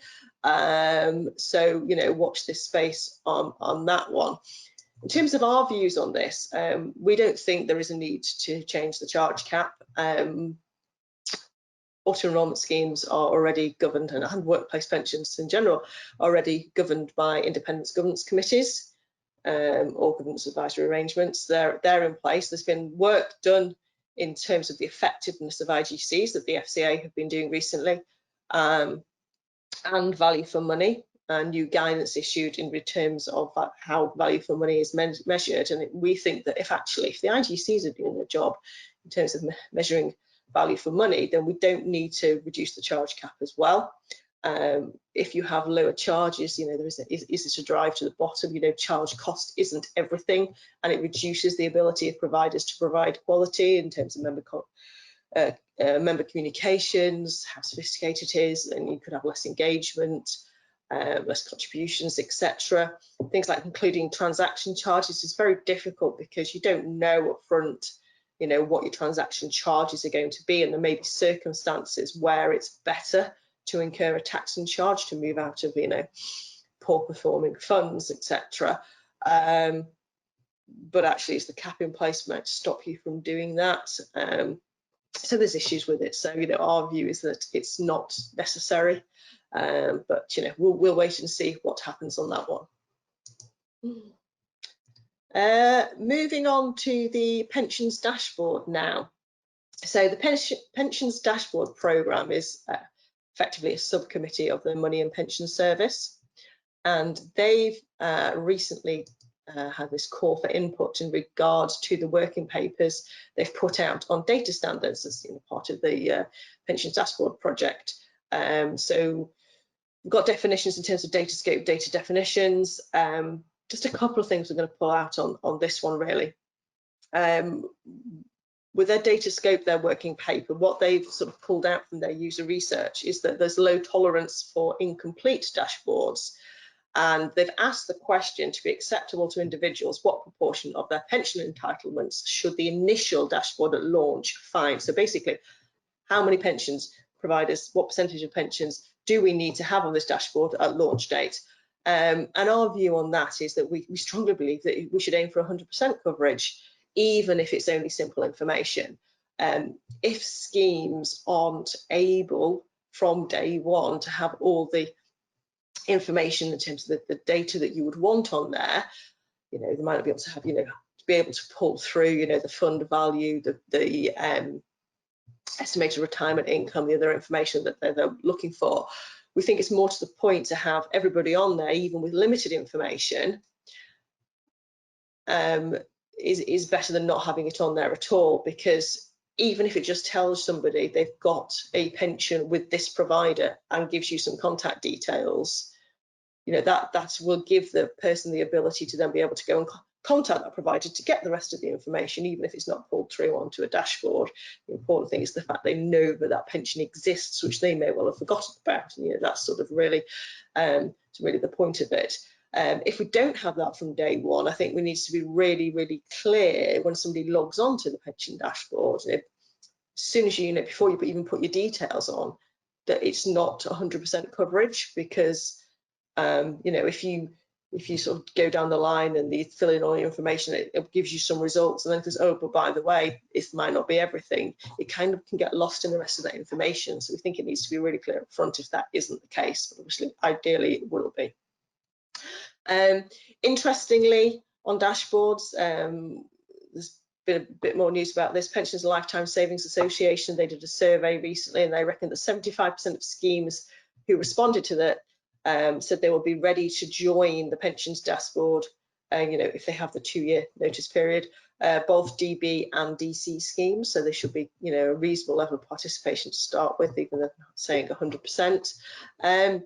So, you know, watch this space on that one. In terms of our views on this, we don't think there is a need to change the charge cap. Auto-enrolment schemes are already governed, and workplace pensions in general are already governed by independent governance committees or governance advisory arrangements. They're in place. There's been work done in terms of the effectiveness of IGCs that the FCA have been doing recently, and value for money, new guidance issued in terms of how value for money is measured. And we think that if the IGCs are doing their job in terms of measuring value for money, then we don't need to reduce the charge cap as well. If you have lower charges, you know, there is a drive to the bottom. You know, charge cost isn't everything, and it reduces the ability of providers to provide quality in terms of member communications, how sophisticated it is, and you could have less engagement, less contributions, etc. Things like including transaction charges is very difficult, because you don't know up front, you know, what your transaction charges are going to be, and there may be circumstances where it's better to incur a tax and charge to move out of, you know, poor performing funds, etc. But actually, it's the cap in place might stop you from doing that. So there's issues with it. So, you know, our view is that it's not necessary, but, you know, we'll wait and see what happens on that one. Moving on to the pensions dashboard now. So the pensions dashboard programme is effectively a subcommittee of the Money and Pension Service, and they've recently had this call for input in regards to the working papers they've put out on data standards as, you know, part of the pensions dashboard project. So we've got definitions in terms of data scope, data definitions. Just a couple of things we're going to pull out on this one, really. With their data scope, their working paper, what they've sort of pulled out from their user research is that there's low tolerance for incomplete dashboards. And they've asked the question, to be acceptable to individuals, what proportion of their pension entitlements should the initial dashboard at launch find? So basically, how many pensions providers, what percentage of pensions do we need to have on this dashboard at launch date? And our view on that is that we strongly believe that we should aim for 100% coverage, even if it's only simple information. If schemes aren't able from day one to have all the information in terms of the data that you would want on there, you know, they might not be able to have, you know, to be able to pull through, you know, the fund value, the estimated retirement income, the other information that they're looking for. We think it's more to the point to have everybody on there, even with limited information, is better than not having it on there at all, because even if it just tells somebody they've got a pension with this provider and gives you some contact details, you know, that will give the person the ability to then be able to go and contact that provider to get the rest of the information, even if it's not pulled through onto a dashboard. The important thing is the fact they know that that pension exists, which they may well have forgotten about. And, you know, that's sort of really, really the point of it. If we don't have that from day one, I think we need to be really, really clear when somebody logs on to the pension dashboard, you know, as soon as you know, before you even put your details on, that it's not 100% coverage, because you know, if you sort of go down the line and you fill in all your information, it gives you some results, and then it goes, oh, but by the way, it might not be everything. It kind of can get lost in the rest of that information. So we think it needs to be really clear up front if that isn't the case, but obviously, ideally, it will be. Interestingly, on dashboards, there's been a bit more news about this. Pensions and Lifetime Savings Association, they did a survey recently, and they reckon that 75% of schemes who responded to that said they will be ready to join the pensions dashboard, you know, if they have the 2-year notice period, both DB and DC schemes. So they should be, you know, a reasonable level of participation to start with, even though not saying 100%. A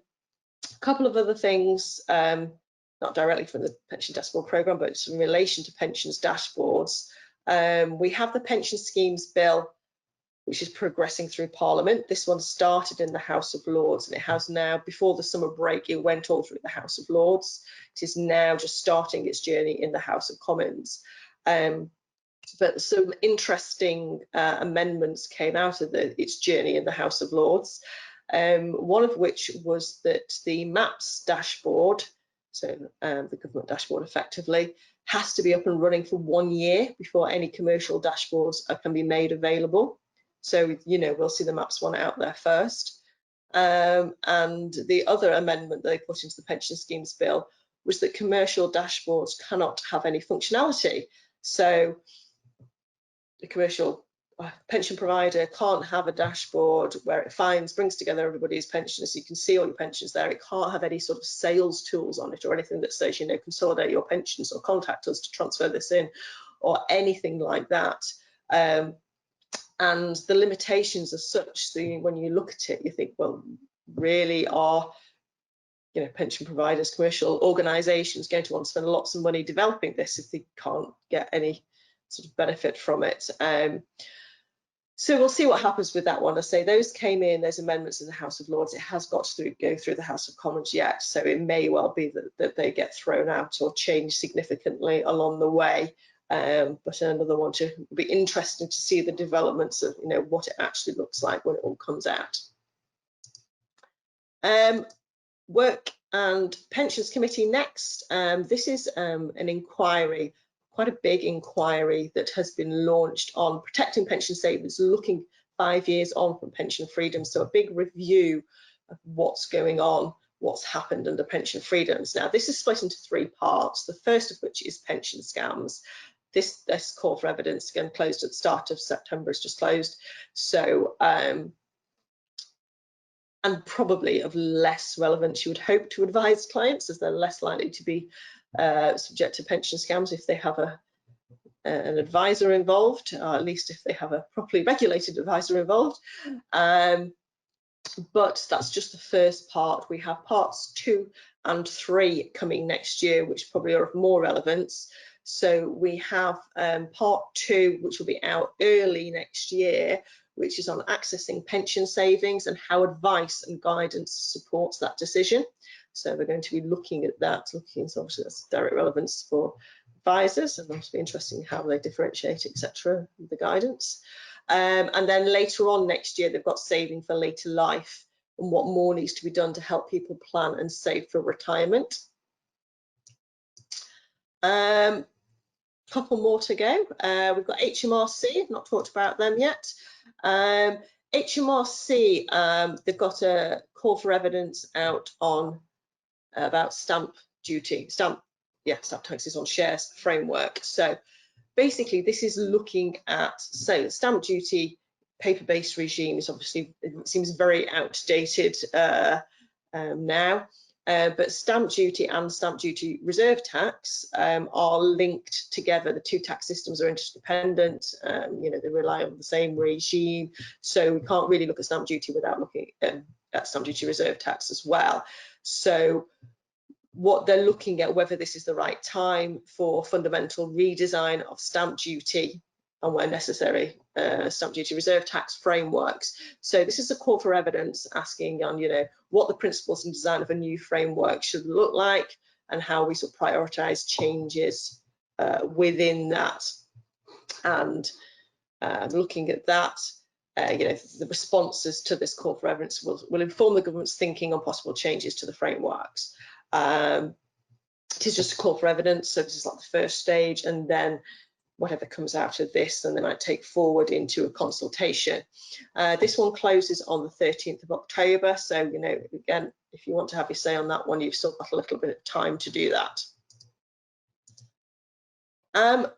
couple of other things, not directly from the pension dashboard programme, but in relation to pensions dashboards. We have the pension schemes bill, which is progressing through Parliament. This one started in the House of Lords, and it has now, before the summer break, it went all through the House of Lords. It is now just starting its journey in the House of Commons. But some interesting amendments came out of its journey in the House of Lords. One of which was that the MAPS dashboard, so the government dashboard effectively, has to be up and running for 1 year before any commercial dashboards can be made available. So, you know, we'll see the MAPS one out there first. And the other amendment they put into the pension schemes bill was that commercial dashboards cannot have any functionality. So the commercial pension provider can't have a dashboard where it brings together everybody's pensions. You can see all your pensions there. It can't have any sort of sales tools on it or anything that says, you know, consolidate your pensions or contact us to transfer this in or anything like that. And the limitations are such that when you look at it, you think, well, really are, you know, pension providers, commercial organisations going to want to spend lots of money developing this if they can't get any sort of benefit from it? So we'll see what happens with that one. I say those came in, those amendments in the House of Lords. It has got to go through the House of Commons yet, so it may well be that they get thrown out or changed significantly along the way. But another one to be interesting to see the developments of, you know, what it actually looks like when it all comes out. Work and Pensions Committee next. This is an inquiry, quite a big inquiry that has been launched on protecting pension savers, looking 5 years on from pension freedom. So a big review of what's going on, what's happened under pension freedoms. Now, this is split into 3 parts, the first of which is pension scams. This call for evidence, again, closed at the start of September, it's just closed. So, and probably of less relevance, you would hope, to advise clients, as they're less likely to be subject to pension scams if they have an advisor involved, or at least if they have a properly regulated advisor involved. But that's just the first part. We have parts 2 and 3 coming next year, which probably are of more relevance. So we have part 2, which will be out early next year, which is on accessing pension savings and how advice and guidance supports that decision. So we're going to be looking at that, so obviously that's direct relevance for advisors, and that'll be interesting how they differentiate, etc., the guidance. And then later on next year, they've got saving for later life and what more needs to be done to help people plan and save for retirement. Couple more to go. We've got HMRC, I've not talked about them yet. HMRC, they've got a call for evidence out on about stamp duty, stamp taxes on shares framework. So basically this is looking at, so stamp duty paper-based regime is obviously, it seems very outdated now. But stamp duty and stamp duty reserve tax are linked together. The two tax systems are interdependent. You know, they rely on the same regime. So we can't really look at stamp duty without looking at stamp duty reserve tax as well. So what they're looking at, whether this is the right time for fundamental redesign of stamp duty and where necessary, stamp duty reserve tax frameworks. So this is a call for evidence asking on, you know, what the principles and design of a new framework should look like and how we sort of prioritise changes within that. And looking at that, you know, the responses to this call for evidence will inform the government's thinking on possible changes to the frameworks. It is just a call for evidence, so this is like the first stage, and then whatever comes out of this, and they might take forward into a consultation. This one closes on the 13th of October. So, you know, again, if you want to have your say on that one, you've still got a little bit of time to do that.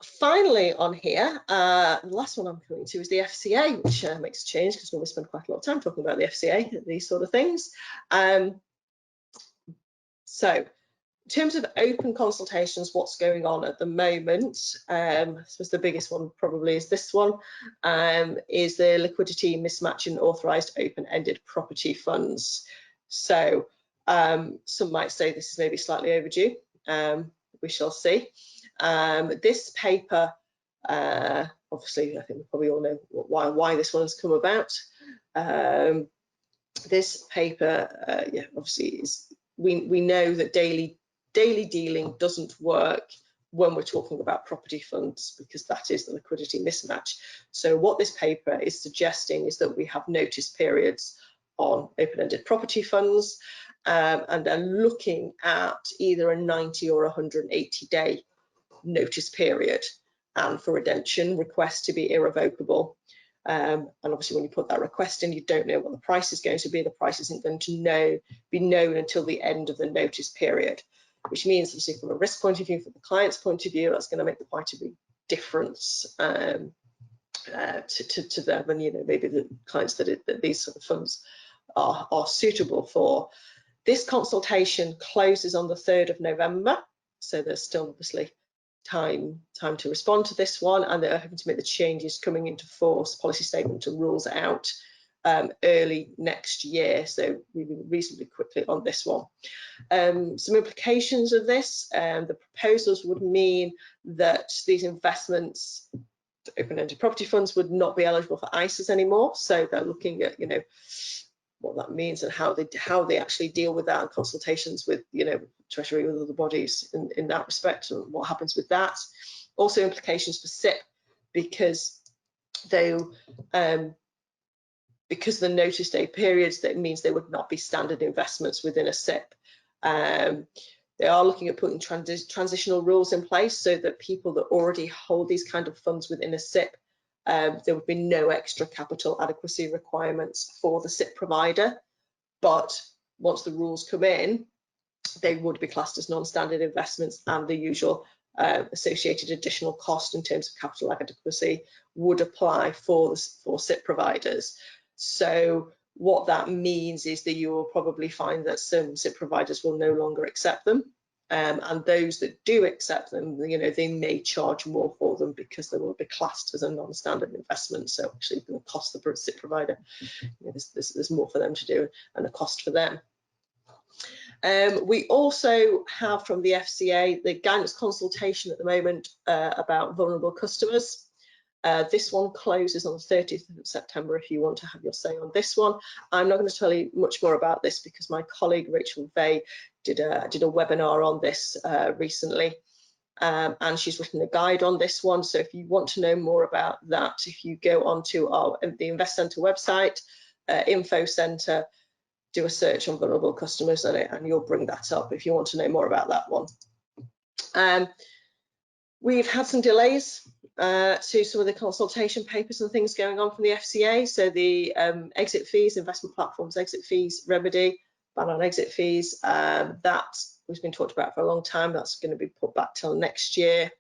Finally on here, the last one I'm coming to is the FCA, which makes a change because we always spend quite a lot of time talking about the FCA, these sort of things. So, in terms of open consultations, what's going on at the moment, I suppose the biggest one probably is this one, is the liquidity mismatch in authorised open-ended property funds. So some might say this is maybe slightly overdue. We shall see. This paper, obviously, I think we probably all know why this one has come about. This paper, yeah, obviously, we know that daily dealing doesn't work when we're talking about property funds, because that is the liquidity mismatch. So what this paper is suggesting is that we have notice periods on open-ended property funds, and then looking at either a 90 or 180-day notice period, and for redemption requests to be irrevocable. And obviously when you put that request in, you don't know what the price is going to be. The price isn't going to be known until the end of the notice period, which means obviously from a risk point of view, from the client's point of view, that's going to make quite a big difference to them, and you know, maybe the clients that these sort of funds are suitable for. This consultation closes on the 3rd of November, so there's still obviously time to respond to this one, and they're hoping to make the changes coming into force, policy statement and rules out early next year, so moving reasonably quickly on this one. Some implications of this, the proposals would mean that these investments, open-ended property funds, would not be eligible for ISAs anymore. So they're looking at, you know, what that means and how they actually deal with that, and consultations with, you know, Treasury, with other bodies in that respect, and what happens with that. Also implications for SIP, because because the notice day periods, that means they would not be standard investments within a SIP. They are looking at putting transitional rules in place so that people that already hold these kind of funds within a SIP, there would be no extra capital adequacy requirements for the SIP provider. But once the rules come in, they would be classed as non-standard investments, and the usual associated additional cost in terms of capital adequacy would apply for SIP providers. So what that means is that you will probably find that some SIP providers will no longer accept them, and those that do accept them, you know, they may charge more for them because they will be classed as a non-standard investment. So actually, going to cost the SIP provider. You know, there's more for them to do and a cost for them. We also have from the FCA the guidance consultation at the moment about vulnerable customers. This one closes on the 30th of September if you want to have your say on this one. I'm not going to tell you much more about this because my colleague Rachel Vey did a webinar on this recently, and she's written a guide on this one. So if you want to know more about that, if you go onto the Investcentre website, Investcentre, do a search on vulnerable customers and you'll bring that up if you want to know more about that one. We've had some delays to some of the consultation papers and things going on from the FCA. So the exit fees, investment platforms exit fees remedy, ban on exit fees, that has been talked about for a long time. That's going to be put back till next year.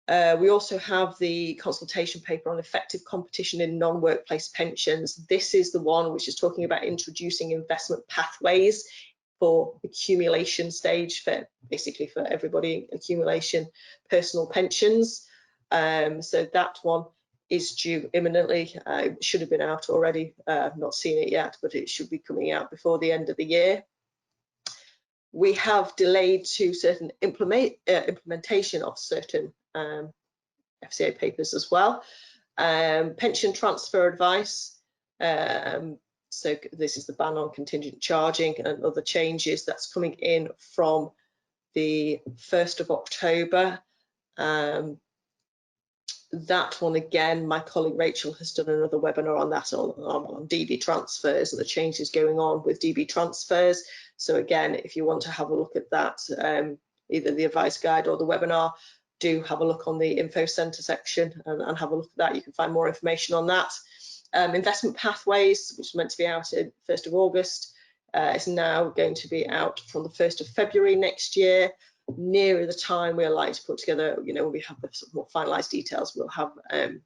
We also have the consultation paper on effective competition in non-workplace pensions. This is the one which is talking about introducing investment pathways for accumulation stage, for basically for everybody, accumulation personal pensions. So that one is due imminently. It should have been out already. I've not seen it yet, but it should be coming out before the end of the year. We have delayed to certain implementation of certain FCA papers as well. Pension transfer advice. So this is the ban on contingent charging and other changes that's coming in from the 1st of October. That one again, my colleague Rachel has done another webinar on that on DB transfers and the changes going on with DB transfers. So again, if you want to have a look at that, either the advice guide or the webinar, do have a look on the Investcentre section and have a look at that. You can find more information on that. Investment pathways, which is meant to be out in 1st of August, is now going to be out from the 1st of February next year. Nearer the time we're likely to put together, you know, when we have the sort of more finalised details, we'll have, I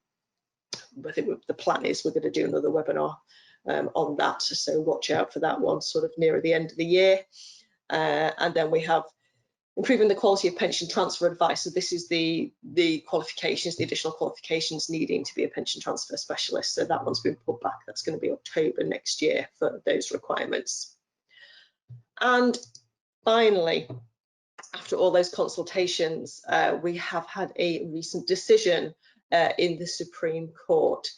think the plan is we're going to do another webinar on that, so watch out for that one sort of nearer the end of the year. And then we have improving the quality of pension transfer advice. So this is the qualifications, the additional qualifications needing to be a pension transfer specialist. So that one's been put back. That's going to be October next year for those requirements. And finally, after all those consultations, we have had a recent decision in the Supreme Court.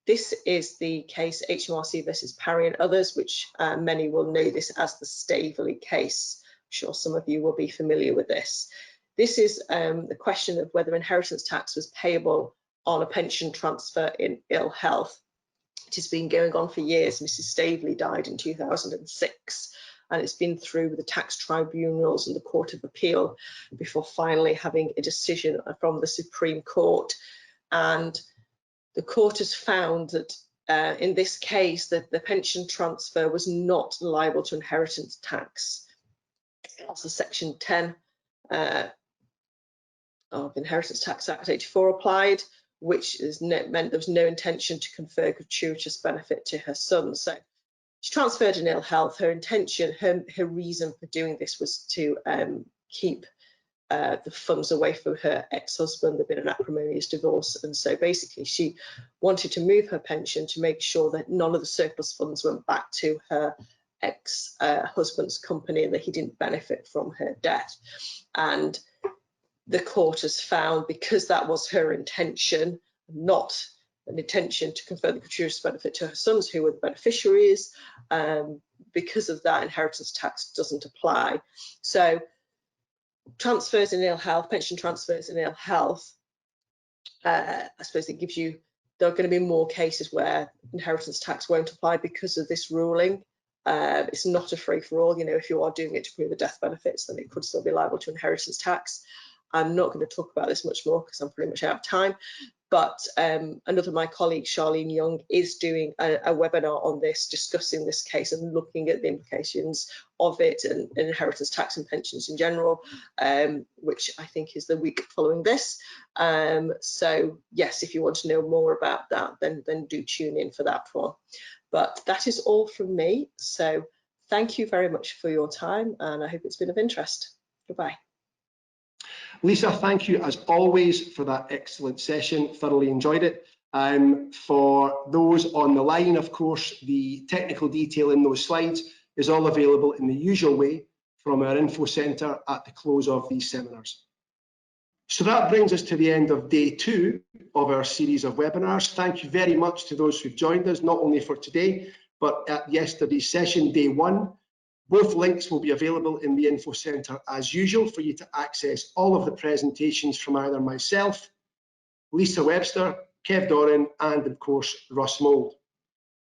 This is the case HMRC versus Parry and others, which many will know this as the Staveley case. I'm sure some of you will be familiar with this. This is the question of whether inheritance tax was payable on a pension transfer in ill health. It has been going on for years. Mrs. Staveley died in 2006. And it's been through the tax tribunals and the Court of Appeal before finally having a decision from the Supreme Court. And the court has found that in this case that the pension transfer was not liable to inheritance tax. Also Section 10 of Inheritance Tax Act 84 applied, which is meant there was no intention to confer gratuitous benefit to her son. So she transferred in ill health. Her intention, her reason for doing this was to keep the funds away from her ex-husband. There'd been an acrimonious divorce, and so basically she wanted to move her pension to make sure that none of the surplus funds went back to her ex-husband's company and that he didn't benefit from her death. And the court has found, because that was her intention, not an intention to confer the gratuitous benefit to her sons, who were the beneficiaries, because of that, inheritance tax doesn't apply. So transfers in ill health, pension transfers in ill health, I suppose it gives you, there are going to be more cases where inheritance tax won't apply because of this ruling. It's not a free-for-all. You know, if you are doing it to prove the death benefits, then it could still be liable to inheritance tax. I'm not going to talk about this much more because I'm pretty much out of time. But another of my colleagues, Charlene Young, is doing a webinar on this, discussing this case and looking at the implications of it and inheritance tax and pensions in general, which I think is the week following this. So yes, if you want to know more about that, then do tune in for that one. But that is all from me. So thank you very much for your time, and I hope it's been of interest. Goodbye. Lisa, thank you as always for that excellent session. Thoroughly enjoyed it. For those on the line, of course, the technical detail in those slides is all available in the usual way from our info centre at the close of these seminars. So that brings us to the end of day 2 of our series of webinars. Thank you very much to those who've joined us, not only for today, but at yesterday's session, day 1. Both links will be available in the info centre as usual for you to access all of the presentations from either myself, Lisa Webster, Kev Doran, and of course Russ Mould.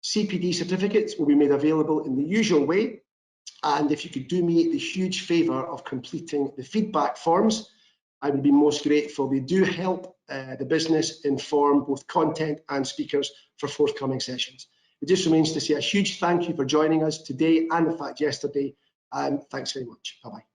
CPD certificates will be made available in the usual way, and if you could do me the huge favour of completing the feedback forms, I would be most grateful. They do help the business inform both content and speakers for forthcoming sessions. It just remains to say a huge thank you for joining us today and in fact yesterday, and thanks very much. Bye-bye.